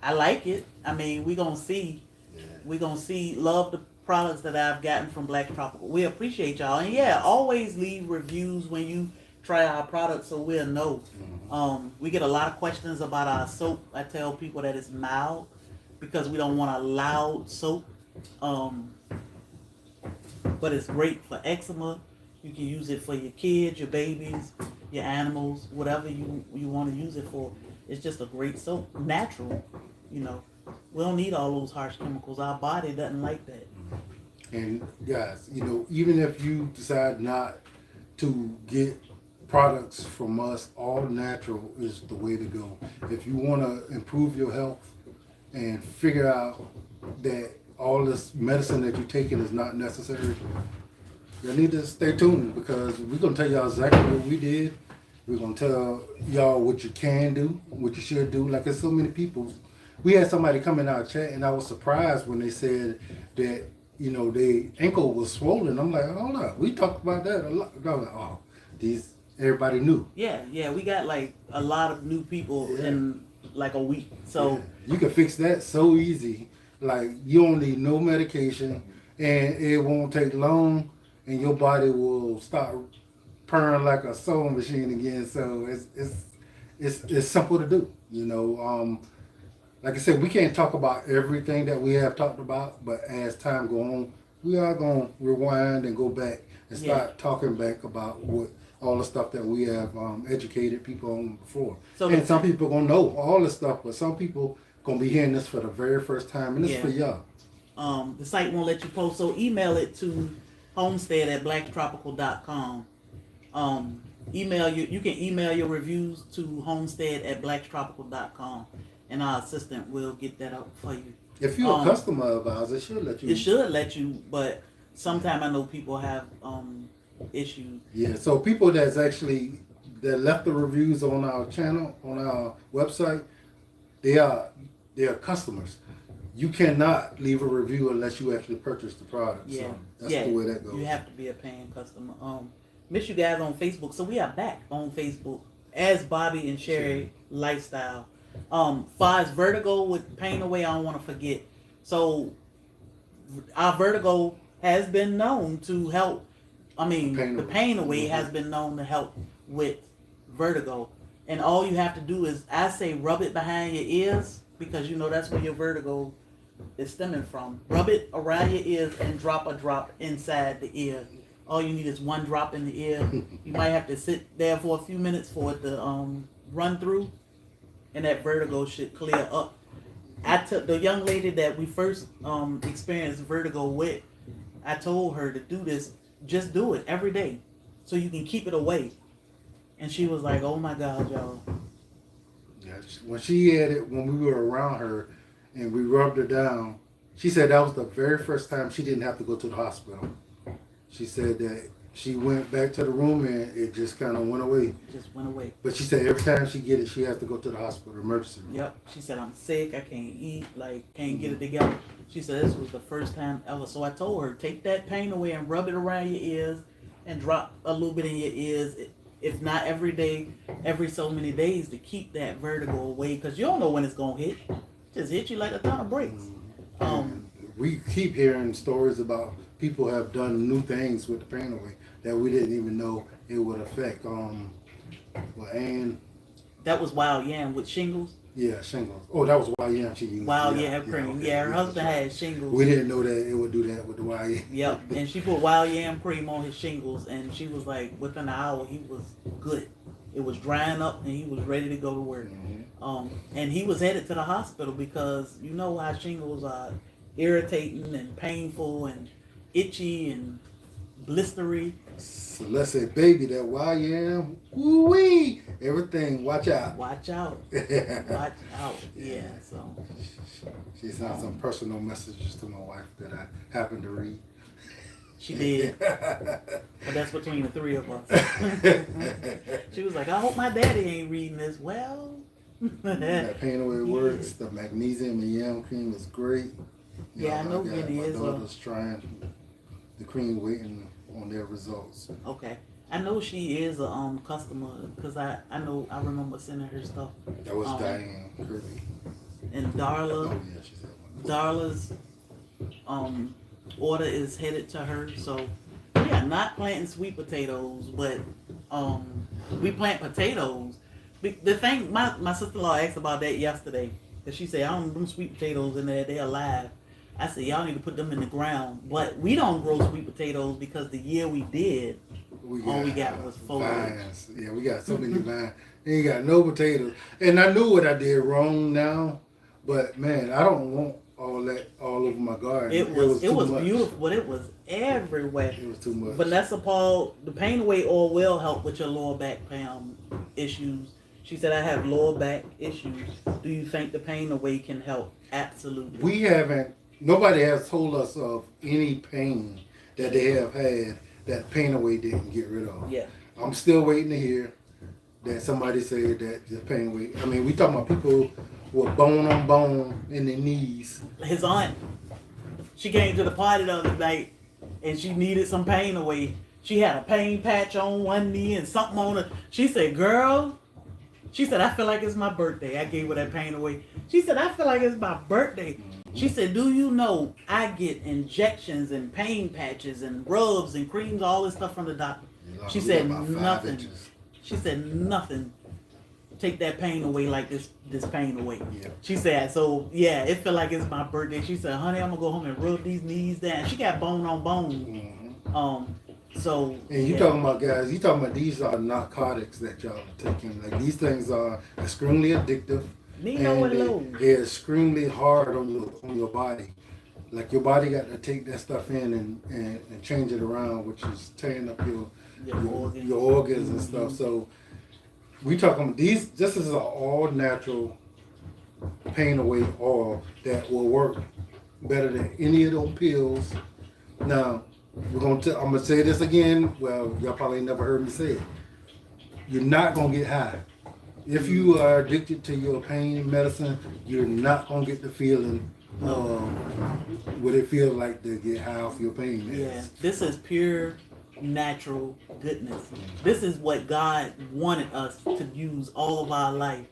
I like it. I mean, we gonna see. Yeah. We gonna see. Love the products that I've gotten from Black Tropical. We appreciate y'all, and yeah, always leave reviews when you try our products so we'll know. We get a lot of questions about our soap. I tell people that it's mild because we don't want a loud soap. But it's great for eczema. You can use it for your kids, your babies, your animals, whatever you want to use it for. It's just a great soap, natural. You know, we don't need all those harsh chemicals. Our body doesn't like that. And guys, you know, even if you decide not to get products from us, all natural is the way to go. If you want to improve your health and figure out that all this medicine that you're taking is not necessary, you need to stay tuned because we're going to tell y'all exactly what we did. We're going to tell y'all what you can do, what you should do. Like there's so many people. We had somebody come in our chat and I was surprised when they said that, you know, their ankle was swollen. I'm like, hold up, we talked about that a lot. I was like, oh, everybody knew. Yeah, we got like a lot of new people in like a week. So yeah. You can fix that so easy. Like you don't need no medication and it won't take long and your body will start purring like a sewing machine again. So it's simple to do, you know. Like I said, we can't talk about everything that we have talked about, but as time goes on, we are going to rewind and go back and start talking back about what all the stuff that we have educated people on before. So and some people going to know all the stuff, but some people going to be hearing this for the very first time, and this is for y'all. The site won't let you post, so email it to homestead@blacktropical.com. You can email your reviews to homestead@blacktropical.com, and our assistant will get that up for you. If you're a customer of ours, it should let you. It should let you, but sometimes I know people have issues. Yeah, so people that left the reviews on our channel, on our website, they are customers. You cannot leave a review unless you actually purchase the product. Yeah, so that's the way that goes. You have to be a paying customer. Miss you guys on Facebook. So we are back on Facebook as Bobby and Sherry Lifestyle. Far as Vertigo with Pain Away, I don't want to forget. So our vertigo has been known to help. I mean, Pain the away. pain away has been known to help with vertigo. And all you have to do is, I say, rub it behind your ears, because you know that's where your vertigo is stemming from. Rub it around your ears and drop a drop inside the ear. All you need is one drop in the ear. You might have to sit there for a few minutes for it to run through, and that vertigo should clear up. I took the young lady that we first experienced vertigo with. I told her to do this. Just do it every day, so you can keep it away. And she was like, "Oh my God, y'all." Yeah, when she had it, when we were around her and we rubbed her down, she said that was the very first time she didn't have to go to the hospital. She said that she went back to the room and it just kind of went away. It just went away. But she said every time she get it, she has to go to the hospital, emergency room. Yep. She said, "I'm sick. I can't eat. Like, can't get it together." She said this was the first time ever. So I told her, take that pain away and rub it around your ears and drop a little bit in your ears. If not every day, every so many days, to keep that vertigo away, because you don't know when it's gonna hit. Just hit you like a ton of bricks. We keep hearing stories about people have done new things with the pain away that we didn't even know it would affect. And That was wild yam with shingles. yeah, shingles. Oh, that was wild yam she used. Wild yam cream. okay, Yeah, her husband had shingles. We didn't know that it would do that with the wild yam. Yep, and she put wild yam cream on his shingles, and she was like, within an hour, he was good. It was drying up, and he was ready to go to work. And he was headed to the hospital because you know how shingles are irritating and painful and itchy and blistery. So let's say, baby, that wild yam, woo-wee, everything, watch out. Watch out. Watch out. Yeah, so. She sent some personal messages to my wife that I happened to read. She did. But that's between the three of us. She was like, I hope my daddy ain't reading this. Well. That pain away works. The magnesium and yam cream is great. Yeah, I know it is. My daughter's trying the cream, waiting on their results. Okay. I know she is a customer because I remember sending her stuff. That was Diane Kirby. And Darla. Oh yeah, she said one. Darla's order is headed to her. So we are not planting sweet potatoes, but we plant potatoes. The thing, my sister-in-law asked about that yesterday, because she said, I don't them sweet potatoes in there, they're alive. I said, y'all need to put them in the ground. But we don't grow sweet potatoes because the year we did, all we got was foliage. Vines. Yeah, we got so many vines. And you got no potatoes. And I knew what I did wrong now, but man, I don't want all that all over my garden. It was much. beautiful, but it was everywhere. It was too much. Vanessa Paul, the pain away oil will help with your lower back issues. She said, I have lower back issues. Do you think the pain away can help? Absolutely. Nobody has told us of any pain that they have had that pain away didn't get rid of. Yeah. I'm still waiting to hear that somebody said that the pain away. I mean, we talking about people with bone on bone in their knees. His aunt, she came to the party the other night and she needed some pain away. She had a pain patch on one knee and something on her. She said, girl, I feel like it's my birthday. I gave her that pain away. She said, I feel like it's my birthday. She said, do you know I get injections and pain patches and rubs and creams, all this stuff from the doctor. She said nothing. She said nothing. Take that pain away like this pain away. Yeah. She said, so yeah, it feel like it's my birthday. She said, honey, I'm gonna go home and rub these knees down. She got bone on bone. So and you talking about guys, you talking about these are narcotics that y'all are taking. Like these things are extremely addictive. And they're extremely hard on your body. Like your body got to take that stuff in and change it around, which is tearing up your organs and stuff. So we talking about these. This is an all natural pain away oil that will work better than any of those pills. Now I'm gonna say this again. Well, y'all probably never heard me say it. You're not gonna get high. If you are addicted to your pain medicine, you're not gonna get the feeling what it feels like to get high off your pain medicine. Yeah, this is pure natural goodness. This is what God wanted us to use all of our life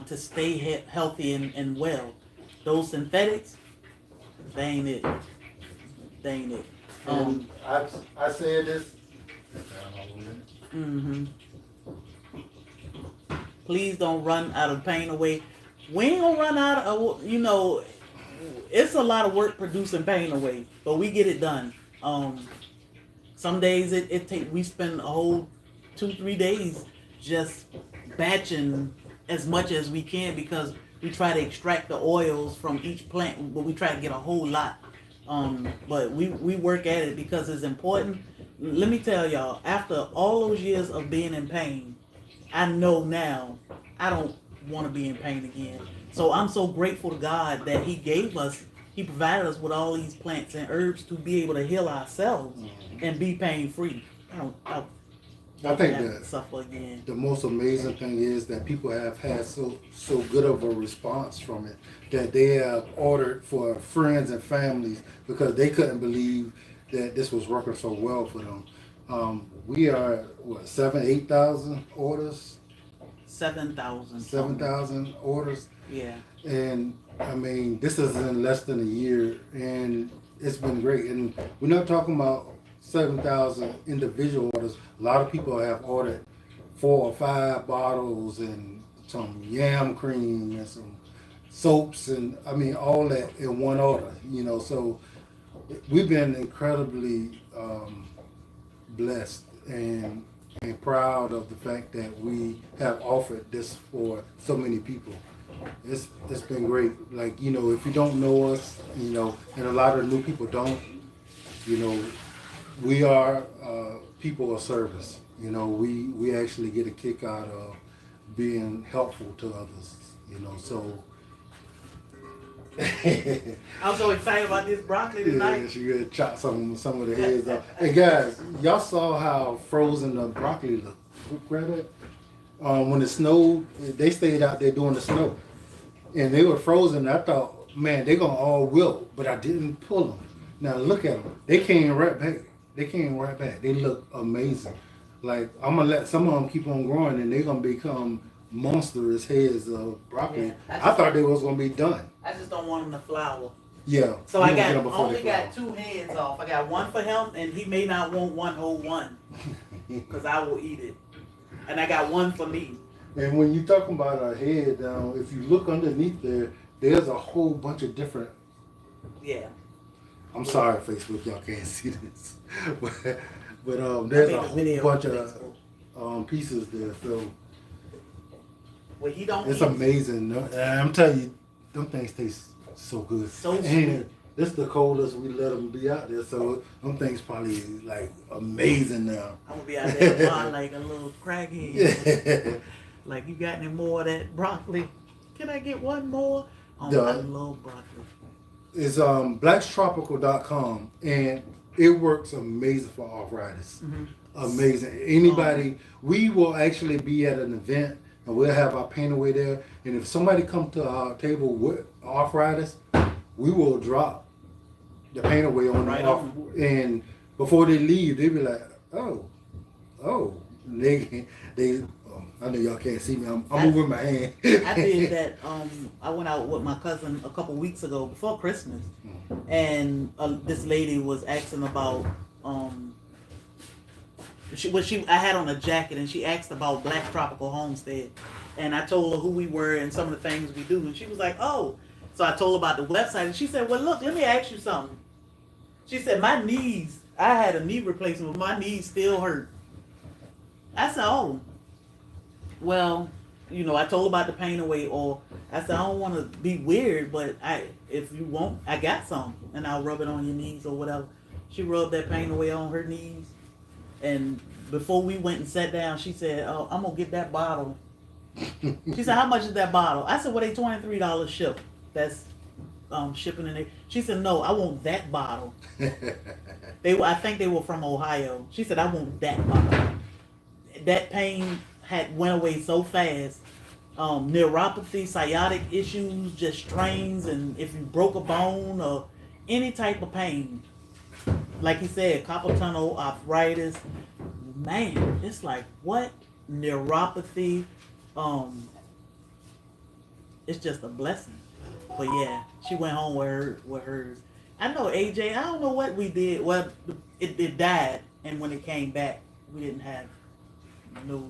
to stay healthy and well. Those synthetics, they ain't it. Dang it. And I said this. Mm-hmm. Please don't run out of pain away. We ain't gonna run out of, it's a lot of work producing pain away, but we get it done. Some days we spend a whole 2-3 days just batching as much as we can because we try to extract the oils from each plant, but we try to get a whole lot. But we work at it because it's important. Let me tell y'all, after all those years of being in pain, I know now I don't want to be in pain again. So I'm so grateful to God that He provided us with all these plants and herbs to be able to heal ourselves and be pain free. I think have that to suffer again. the most amazing thing is that people have had so good of a response from it that they have ordered for friends and families because they couldn't believe that this was working so well for them. We are 8,000 orders. 7,000. 7,000 orders. Yeah. And I mean, this is in less than a year, and it's been great. And we're not talking about 7,000 individual orders. A lot of people have ordered 4 or 5 bottles and some yam cream and some soaps, and I mean all that in one order. So we've been incredibly blessed and proud of the fact that we have offered this for so many people. It's been great. Like, if you don't know us, and a lot of new people don't, we are people of service. We actually get a kick out of being helpful to others, so. I'm so excited about this broccoli tonight. Yeah, she gonna chop some of the heads off. And guys, y'all saw how frozen the broccoli looked. Grab it. When it snowed, they stayed out there doing the snow, and they were frozen. I thought, man, they're gonna all wilt, but I didn't pull them. Now look at them. They came right back. They look amazing. Like, I'm gonna let some of them keep on growing, and they're gonna become monstrous heads of broccoli. Yeah, I thought they was gonna be done. I just don't want them to flower. Yeah. So I only got 2 heads off. I got one for him, and he may not want one whole one, because I will eat it. And I got one for me. And when you're talking about a head, if you look underneath there, there's a whole bunch of different. Yeah. I'm sorry, Facebook, y'all can't see this, but there's a whole bunch of pieces there. So well, he don't. It's amazing. I'm telling you, them things taste so good. So sweet. And this the coldest we let them be out there, so them things probably like amazing now. I'm gonna be out there like a little crackhead. Yeah. Like, you got any more of that broccoli? Can I get one more? Oh, I love broccoli. It's Blacktropicalhomestead, and it works amazing for arthritis. Mm-hmm. Amazing. Anybody, we will actually be at an event and we'll have our paint away there. And if somebody come to our table with arthritis, we will drop the paint away on right them. And before they leave, they be like, oh. They I know y'all can't see me. I'm moving my hand. I did that. I went out with my cousin a couple weeks ago before Christmas, and this lady was asking about I had on a jacket, and she asked about Black Tropical Homestead, and I told her who we were and some of the things we do, and she was like, oh. So I told her about the website, and she said, well, look, let me ask you something. She said, my knees, I had a knee replacement, but my knees still hurt. I said, oh. Well, I told her about the paint away oil. I said, I don't want to be weird, but if you want, I got some, and I'll rub it on your knees or whatever. She rubbed that paint away on her knees, and before we went and sat down, she said, oh, I'm going to get that bottle. She said, how much is that bottle? I said, well, they $23 ship. That's shipping in there. She said, no, I want that bottle. I think they were from Ohio. She said, I want that bottle. That pain went away so fast. Neuropathy, sciatic issues, just strains, and if you broke a bone or any type of pain, like he said, carpal tunnel, arthritis, man, it's like, what? Neuropathy, it's just a blessing. But yeah, she went home with hers, I know AJ. I don't know what we did. Well, it died, and when it came back, we didn't have no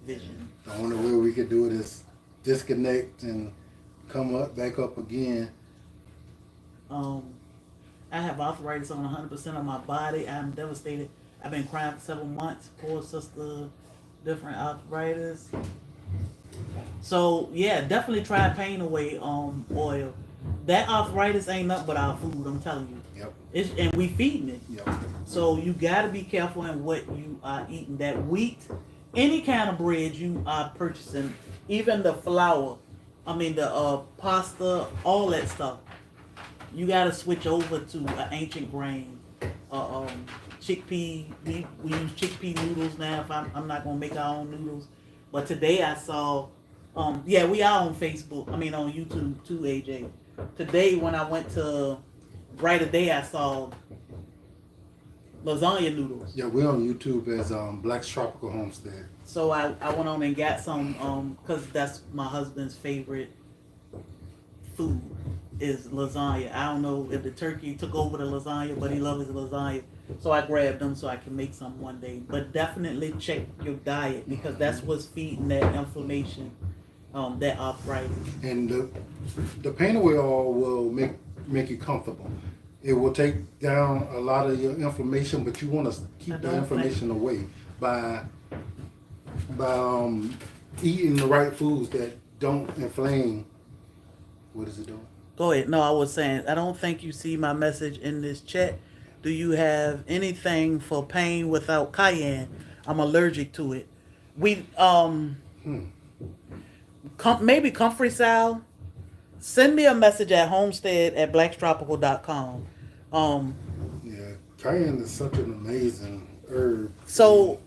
vision. The only way we could do it is disconnect and come up back up again. I have arthritis on 100% of my body. I'm devastated. I've been crying for several months. Poor sister, different arthritis. So yeah, definitely try pain away oil. That arthritis ain't nothing but our food. I'm telling you. Yep. And we feeding it. Yep. So you got to be careful in what you are eating. That wheat, any kind of bread you are purchasing, even the flour, the pasta, all that stuff. You got to switch over to an ancient grain. Chickpea. We use chickpea noodles now. If I'm not gonna make our own noodles, but today I saw. We are on Facebook. On YouTube too, AJ. Today when I went to Brighter Day, I saw lasagna noodles. Yeah, we're on YouTube as Blacktropicalhomestead. So I went on and got some because that's my husband's favorite food is lasagna. I don't know if the turkey took over the lasagna, but he loves his lasagna. So I grabbed them so I can make some one day. But definitely check your diet because that's what's feeding that inflammation, that arthritis. And the pain away oil will make you comfortable. It will take down a lot of your inflammation, but you want to keep the inflammation away by eating the right foods that don't inflame. What is it doing? Go ahead. No, I was saying, I don't think you see my message in this chat. Do you have anything for pain without cayenne? I'm allergic to it. Maybe Comfrey Sal. Send me a message at homestead@blackstropical.com. Yeah, cayenne is such an amazing herb. So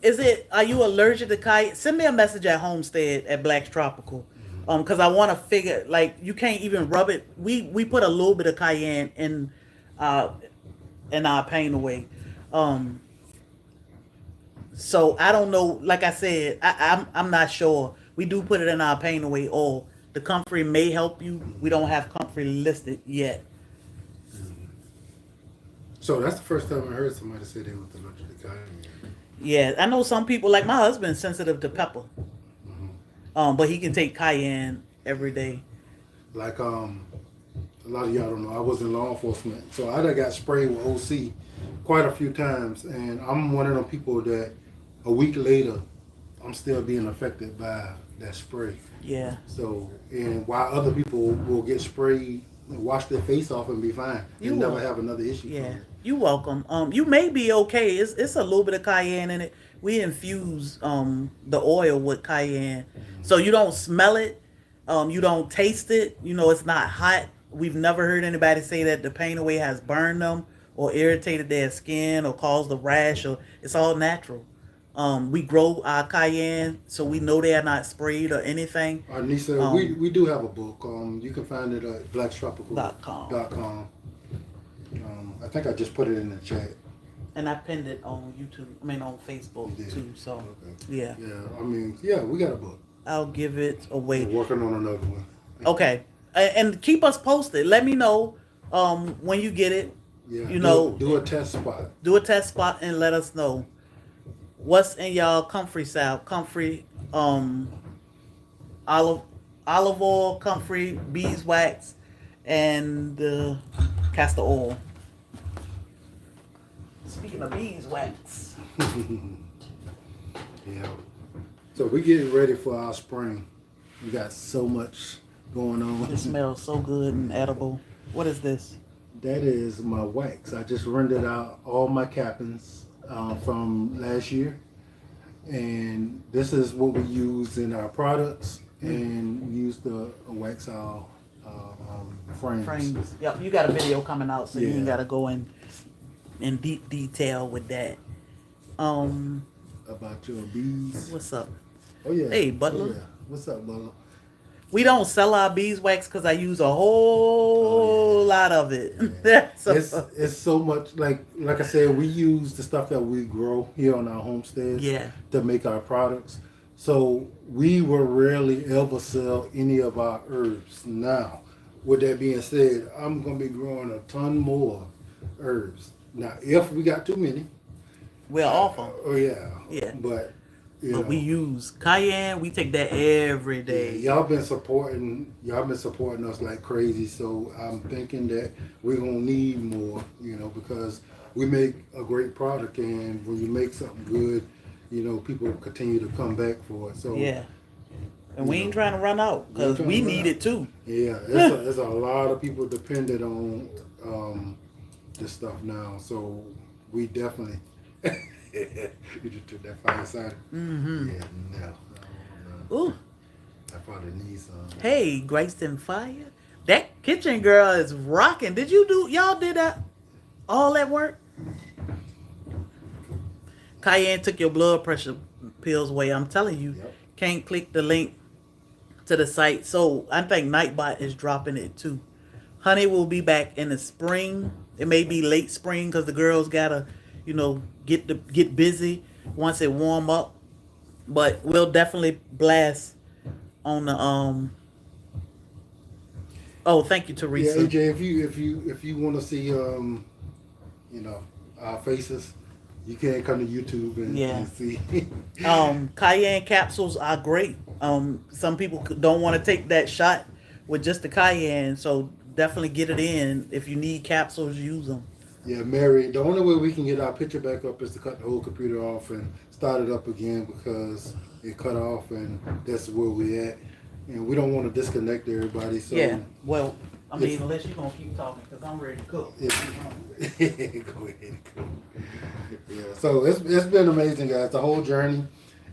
are you allergic to cayenne? Send me a message at homestead@blackstropical. Because I want to figure, like, you can't even rub it. We put a little bit of cayenne in our pain away. So I don't know. Like I said, I'm not sure. We do put it in our pain away oil. The Comfrey may help you. We don't have Comfrey listed yet. So that's the first time I heard somebody say they was allergic to cayenne. Yeah, I know some people, like my husband's sensitive to pepper. But he can take cayenne every day. Like a lot of y'all don't know, I was in law enforcement, so I done got sprayed with OC quite a few times, and I'm one of them people that a week later I'm still being affected by that spray. Yeah. So, and while other people will get sprayed and wash their face off and be fine, and never have another issue. Yeah. You're welcome. You may be okay. It's a little bit of cayenne in it. We infuse the oil with cayenne, so you don't smell it, you don't taste it. It's not hot. We've never heard anybody say that the pain away has burned them or irritated their skin or caused a rash. Or it's all natural. We grow our cayenne, so we know they are not sprayed or anything. Nisa, we do have a book. You can find it at blackstropical.com. I think I just put it in the chat. And I pinned it on YouTube. On Facebook too. So, yeah. Yeah, we got a book. I'll give it away. We're working on another one. Okay, and keep us posted. Let me know when you get it. Yeah. Do a test spot. Do a test spot and let us know what's in y'all Comfrey Sal, Comfrey olive oil, Comfrey beeswax, and castor oil. Speaking of beeswax. Yeah. So we're getting ready for our spring. We got so much going on. It smells so good and edible. What is this? That is my wax. I just rendered out all my cappings from last year. And this is what we use in our products. And we use the wax our frames. Yep, you got a video coming out, so you ain't got to go in deep detail with that. About your bees. What's up? Oh yeah. Hey, Butler. Oh, yeah. What's up, Butler? We don't sell our beeswax because I use a whole lot of it. Yeah. It's so much like I said, we use the stuff that we grow here on our homesteads to make our products. So we will rarely ever sell any of our herbs. Now, with that being said, I'm gonna be growing a ton more herbs. Now, if we got too many, We'll offer. oh yeah, Yeah. but you But know, we use cayenne. We take that every yeah, day. y'all been supporting us like crazy. So I'm thinking that we're gonna need more, you know, because we make a great product, and when you make something good, you know, people continue to come back for it. So Yeah. And we you ain't know, trying to run out we ain't because trying we to run need out. it too. Yeah, there's a lot of people dependent on this stuff now. So we definitely. You just took that fire side. Mm-hmm. Yeah, no. Ooh. I probably need some. Hey, Grace and Fire. That kitchen girl is rocking. Did y'all did that all that work? Cayenne took your blood pressure pills away. I'm telling you, Yep. can't click the link to the site. So I think Nightbot is dropping it too. Honey will be back in the spring. It may be late spring because the girls gotta, get busy once it warm up. But we'll definitely blast on the Oh, thank you, Yeah, Teresa. AJ, if you want to see you know, our faces, you can come to YouTube Yeah. and see. Cayenne capsules are great. Some people don't want to take that shot with just the cayenne, so definitely get it in. If you need capsules, use them. Yeah, Mary, the only way we can get our picture back up is to cut the whole computer off and start it up again because it cut off and that's where we at. And we don't want to disconnect everybody. So Yeah. Well, I mean, if- unless you're gonna keep talking, because I'm ready to cook. go ahead. Yeah. So it's been amazing, guys. The whole journey,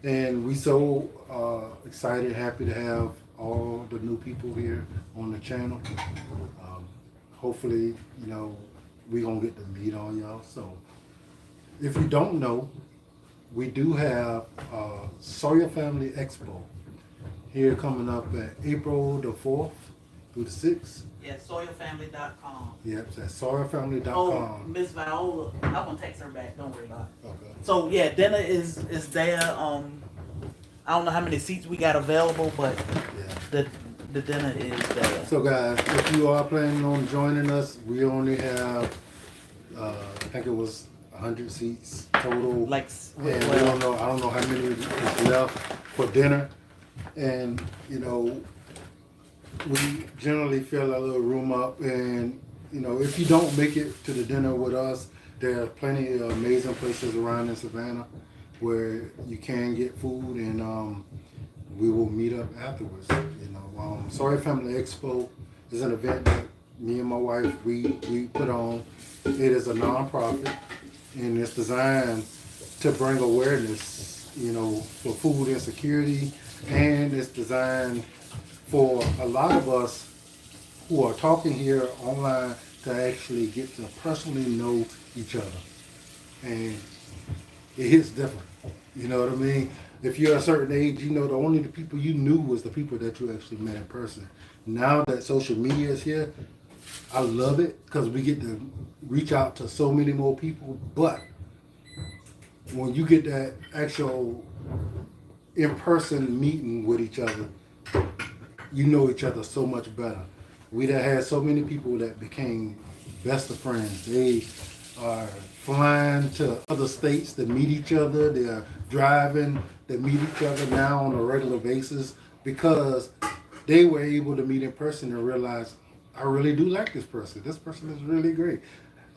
and we so excited, happy to have all the new people here on the channel. Hopefully, you know, we gonna get to meet all y'all. So if you don't know, we do have SoilFamily Expo here coming up at April the 4th through the 6th. Yeah, SoilFamily.com. Yep, it's at SoilFamily.com. Oh, Miss Viola, I'm gonna text her back. Don't worry about it. Okay. So yeah, dinner is there. I don't know how many seats we got available, but Yeah. the dinner is there. So guys, if you are planning on joining us, we only have, I think it was 100 seats total. Like, And I don't know how many is left for dinner. And, you know, we generally fill a little room up. And, you know, if you don't make it to the dinner with us, there are plenty of amazing places around in Savannah where you can get food, and we will meet up afterwards. You know, SoilFamily Expo is an event that me and my wife we put on. It is a nonprofit, and it's designed to bring awareness, you know, for food insecurity, and it's designed for a lot of us who are talking here online to actually get to personally know each other, and it hits different. You know what I mean? If you're a certain age, you know the only the people you knew was the people that you actually met in person. Now that social media is here, I love it because we get to reach out to so many more people. But when you get that actual in-person meeting with each other, you know each other so much better. We done had so many people that became best of friends. They are flying to other states to meet each other. They're driving to meet each other now on a regular basis because they were able to meet in person and realize, I really do like this person. This person is really great.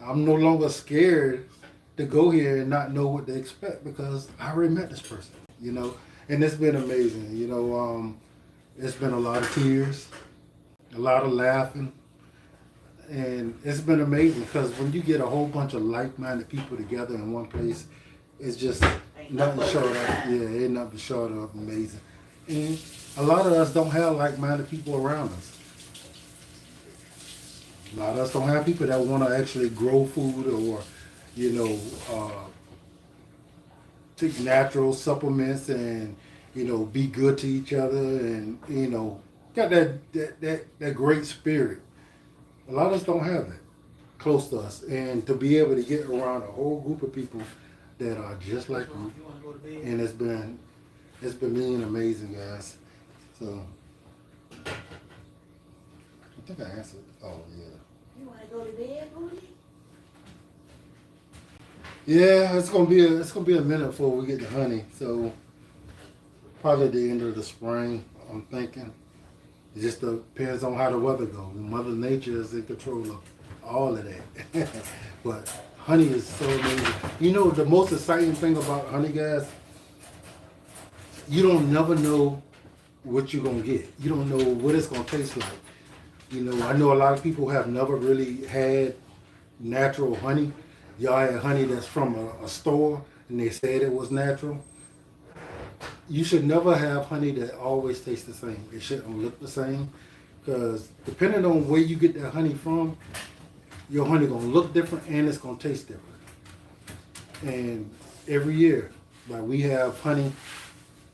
I'm no longer scared to go here and not know what to expect because I already met this person, you know. And it's been amazing, you know. It's been a lot of tears, a lot of laughing, and it's been amazing because when you get a whole bunch of like-minded people together in one place, it's just nothing short of, ain't nothing short of amazing. And a lot of us don't have like-minded people around us. A lot of us don't have people that want to actually grow food or, you know, take natural supplements and, you know, be good to each other and, you know, got that great spirit. A lot of us don't have that close to us. And to be able to get around a whole group of people that are just like you, and it's been being amazing, guys. So I think I answered. Oh yeah. You want to go to bed, Booty? Yeah, it's gonna be a minute before we get the honey. So probably the end of the spring. I'm thinking. It just depends on how the weather goes. Mother Nature is in control of all of that. But honey is so amazing. You know the most exciting thing about honey, guys, you don't never know what you're gonna get. You don't know what it's gonna taste like. You know, I know a lot of people have never really had natural honey. Y'all had honey that's from a store and they said it was natural. You should never have honey that always tastes the same. It shouldn't look the same because depending on where you get that honey from, your honey gonna look different and it's gonna taste different. And every year, like we have honey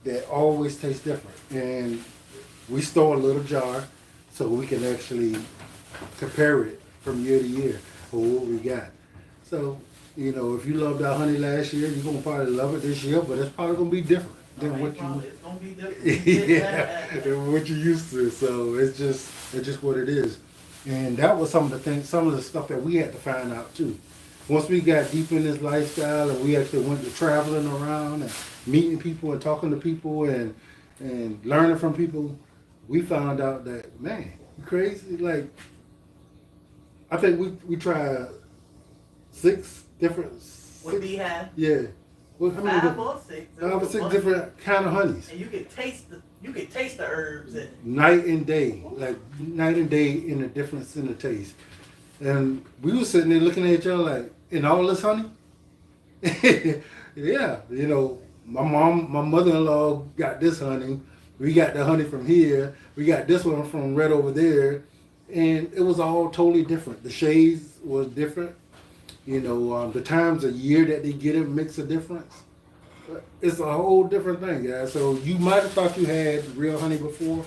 that always tastes different, and we store a little jar so we can actually compare it from year to year for what we got. So, you know, if you loved our honey last year, you're gonna probably love it this year, but it's probably gonna be different than what you It's gonna be different. yeah, than what you used to. So it's just what it is. And that was some of the things, some of the stuff that we had to find out too. Once we got deep in this lifestyle and we actually went to traveling around and meeting people and talking to people and learning from people, we found out that, man, you crazy. Like, I think we tried 6 different. What do you have? Yeah. Well, how many 5 or 6. 5 or 6 different kind of honeys. And you can taste the herbs in it. Night and day, like night and day in the difference in the taste. And we were sitting there looking at each other like, in all this honey? Yeah, you know, my mother-in-law got this honey. We got the honey from here. We got this one from right over there. And it was all totally different. The shades was different. You know, the times of year that they get it makes a difference. It's a whole different thing, guys. So you might have thought you had real honey before,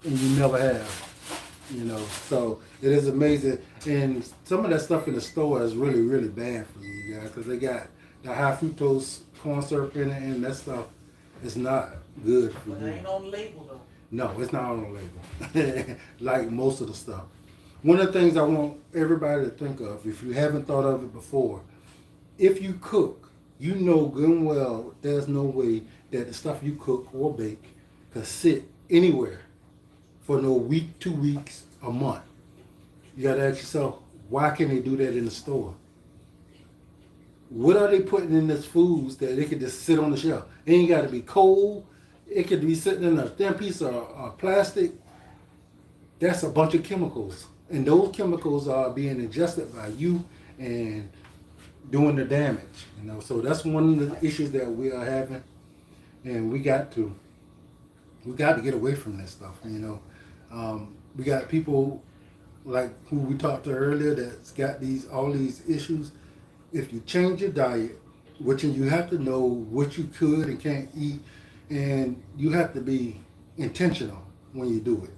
and you never have. You know, so it is amazing. And some of that stuff in the store is really, really bad for you guys because they got the high fructose corn syrup in it, and that stuff is not good for But you. it ain't on the label though. No, it's not on the label. Like most of the stuff. One of the things I want everybody to think of, if you haven't thought of it before, if you cook, you know good and well there's no way that the stuff you cook or bake can sit anywhere for no week, 2 weeks, a month. You gotta ask yourself, why can they do that in the store? What are they putting in this foods that they could just sit on the shelf? It ain't gotta be cold. It could be sitting in a thin piece of plastic. That's a bunch of chemicals. And those chemicals are being ingested by you and doing the damage. You know, so that's one of the issues that we are having. And we got to get away from this stuff, you know. We got people like who we talked to earlier that's got all these issues. If you change your diet, which you have to know what you could and can't eat, and you have to be intentional when you do it.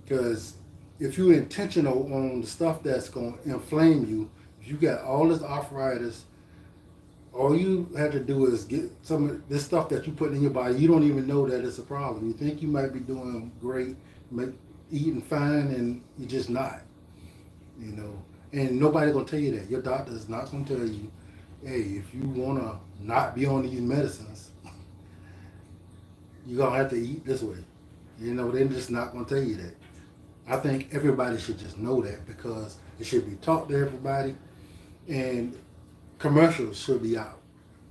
Because if you're intentional on the stuff that's going to inflame you, if you got all this arthritis, all you have to do is get some of this stuff that you put in your body. You don't even know that it's a problem. You think you might be doing great, eating fine, and you're just not. You know, and nobody's gonna tell you that. Your doctor is not gonna tell you, hey, if you wanna not be on these medicines, you're gonna have to eat this way. You know, they're just not gonna tell you that. I think everybody should just know that because it should be taught to everybody, and commercials should be out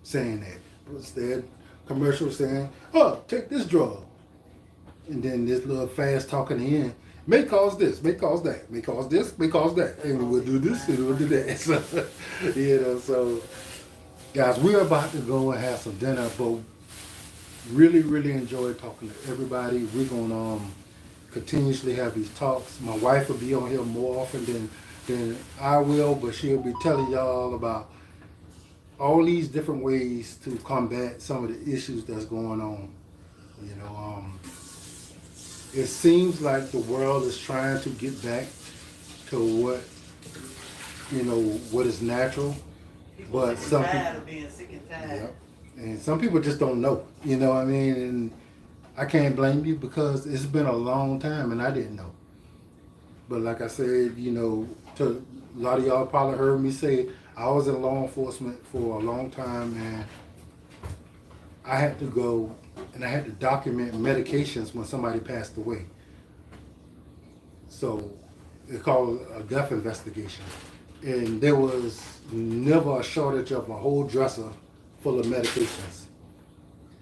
saying that. Instead, commercials saying, "Oh, take this drug," and then this little fast talking in may cause this, may cause that, may cause this, may cause that, and we'll do this and we'll do that. So, you know, so guys, we're about to go and have some dinner, but really, really enjoy talking to everybody. We're gonna continuously have these talks. My wife will be on here more often than I will, but she'll be telling y'all about all these different ways to combat some of the issues that's going on. You know, it seems like the world is trying to get back to what is natural, but some people, tired of being sick and tired. yep, and some people just don't know. You know what I mean? And I can't blame you because it's been a long time and I didn't know. But like I said, you know, to a lot of y'all probably heard me say, I was in law enforcement for a long time, and I had to go and I had to document medications when somebody passed away. So it's called a death investigation. And there was never a shortage of a whole dresser full of medications.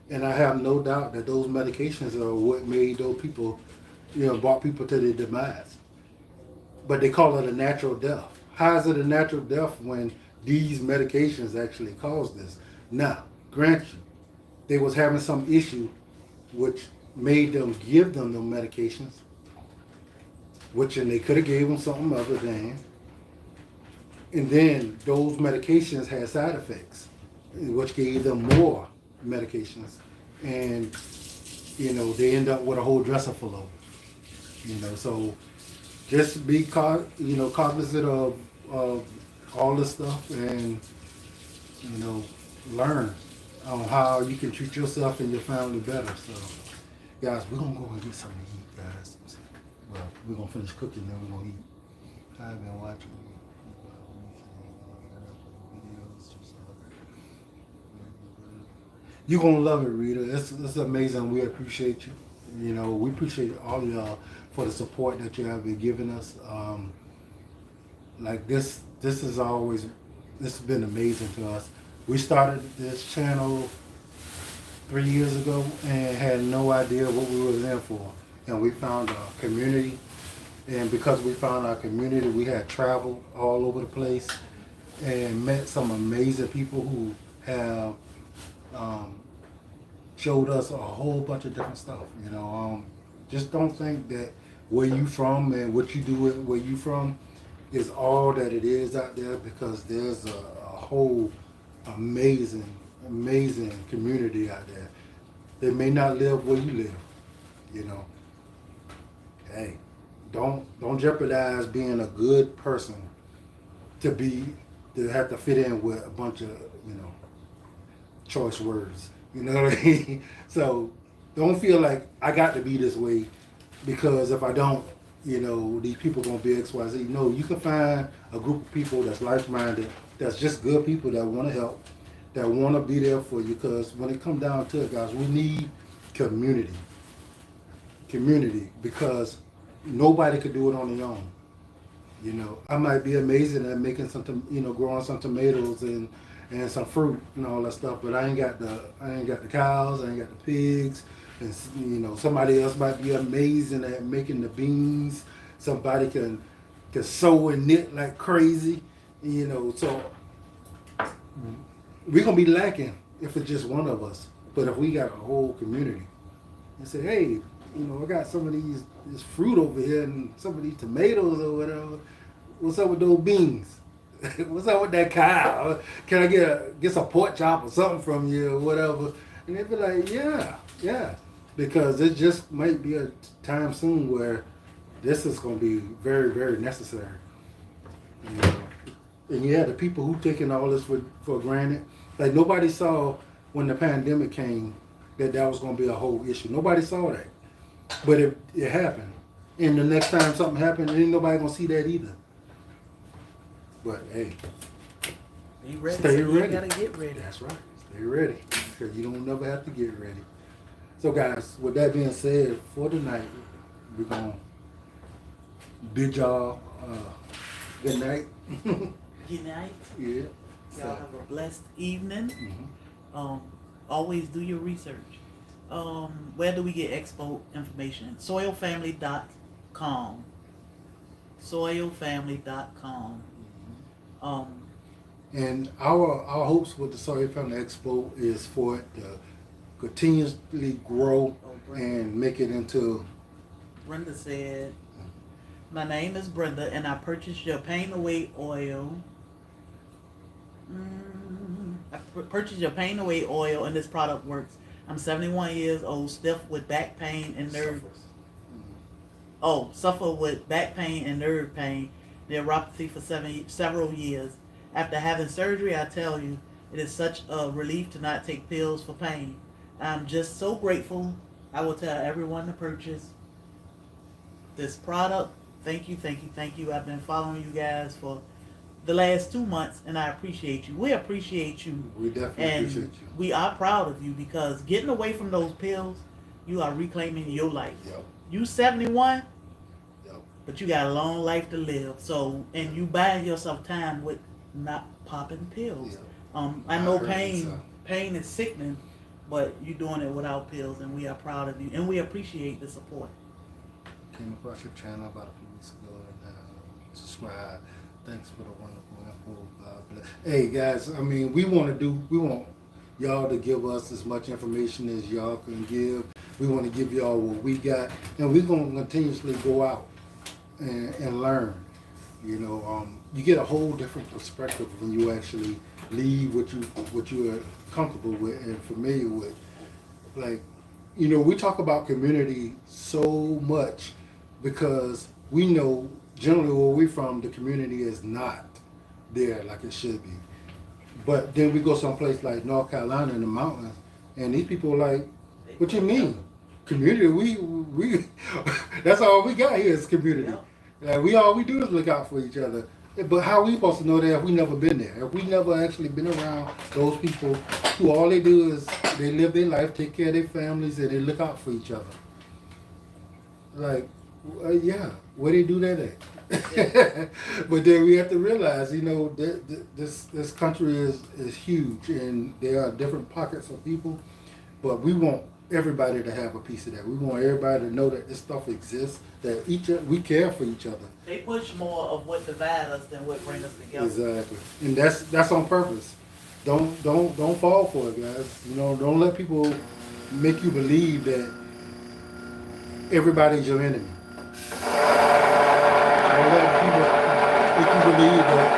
And I have no doubt that those medications are what made those people, brought people to their demise. But they call it a natural death. How is it a natural death when these medications actually cause this? Now, grant you, they was having some issue which made them give them the medications, and they could have gave them something other than. And then those medications had side effects, which gave them more medications. And, they end up with a whole dresser full of them. So just be cognizant of all this stuff, and, learn on how you can treat yourself and your family better. So, guys, we're going to go and get something to eat, guys. Well, we're going to finish cooking, then we're going to eat. I've been watching You're going to love it, Rita. It's amazing. We appreciate you. We appreciate all of y'all for the support that you have been giving us. Like this has been amazing to us. We started this channel 3 years ago and had no idea what we were in for. And we found a community. And because we found our community, we had traveled all over the place and met some amazing people who have showed us a whole bunch of different stuff. Just don't think that where you from and what you do where you from is all that it is out there, because there's a whole amazing community out there. They may not live where you live. Hey, don't jeopardize being a good person to have to fit in with a bunch of choice words. You know what I mean? So don't feel like I got to be this way, because if I don't, these people gonna be X, Y, Z. No, you can find a group of people that's like-minded, that's just good people that want to help, that want to be there for you. Because when it comes down to it, guys, we need community. Because nobody could do it on their own. I might be amazing at making something, growing some tomatoes and some fruit and all that stuff, but I ain't got the cows, I ain't got the pigs, and somebody else might be amazing at making the beans. Somebody can sew and knit like crazy, So we're gonna be lacking if it's just one of us. But if we got a whole community and say, hey, I got some of this fruit over here and some of these tomatoes or whatever. What's up with those beans? What's up with that cow? Can I get some pork chop or something from you or whatever? And they'd be like, yeah. Because it just might be a time soon where this is going to be very, very necessary. And you have the people who taking all this for granted. Like nobody saw when the pandemic came that was going to be a whole issue. Nobody saw that. But it happened. And the next time something happened, ain't nobody going to see that either. But hey, be ready. Stay ready. You gotta get ready. That's right. Stay ready, because you don't never have to get ready. So guys, with that being said, for tonight, we're gonna bid y'all good night. Good night. Yeah. Y'all have a blessed evening. Mm-hmm. Always do your research. Where do we get Expo information? SoilFamily.com. SoilFamily.com. And our hopes with the SoilFamily Expo is for it to continuously grow and make it into. Brenda said, my name is Brenda and I purchased your pain away oil. I purchased your pain away oil and this product works. I'm 71 years old, stiff with back pain and nerve. Suffer with back pain and nerve pain, neuropathy for several years. After having surgery, I tell you, it is such a relief to not take pills for pain. I'm just so grateful. I will tell everyone to purchase this product. Thank you. I've been following you guys for the last 2 months, and I appreciate you. We appreciate you. We definitely And appreciate you. we are proud of you because getting away from those pills, you are reclaiming your life. Yep. You 71, Yep. but you got a long life to live. So, and you buying yourself time with not popping pills. Yep. I know heard pain. so. Pain is sickening, but you're doing it without pills, and we are proud of you, and we appreciate the support. Came across your channel about a few weeks ago and subscribe. Thanks for the wonderful info. God bless. Hey guys, I mean, we want y'all to give us as much information as y'all can give. We want to give y'all what we got, and we're going to continuously go out and learn. You know, you get a whole different perspective when you actually leave what you are comfortable with and familiar with. Like, you know, we talk about community so much because we know generally where we're from, the community is not there like it should be. But then we go someplace like North Carolina in the mountains, and these people are like, what you mean? Community, we that's all we got here is community. Like, all we do is look out for each other. But how we supposed to know that if we never been there? If we never actually been around those people who all they do is they live their life, take care of their families, and they look out for each other. Like, yeah, where they do that at? But then we have to realize, you know, this country is huge, and there are different pockets of people. But we want everybody to have a piece of that. We want everybody to know that this stuff exists, that we care for each other. They push more of what divides us than what brings us together. Exactly, and that's on purpose. Don't fall for it, guys. You know, don't let people make you believe that everybody's your enemy. Don't let people make you believe that.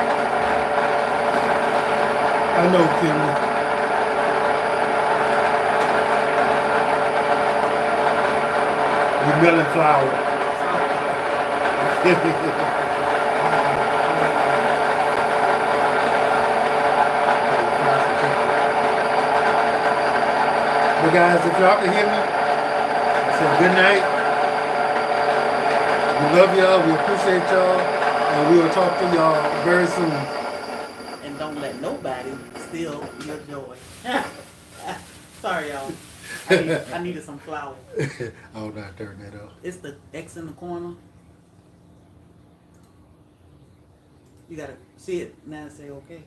I know, Kimmy. You're milling flour. But guys, if y'all can hear me, say good night. We love y'all. We appreciate y'all. And we will talk to y'all very soon. And don't let nobody steal your joy. Sorry, y'all. I needed some flour. I'll not turn that off. It's the X in the corner. You gotta see it now and say okay.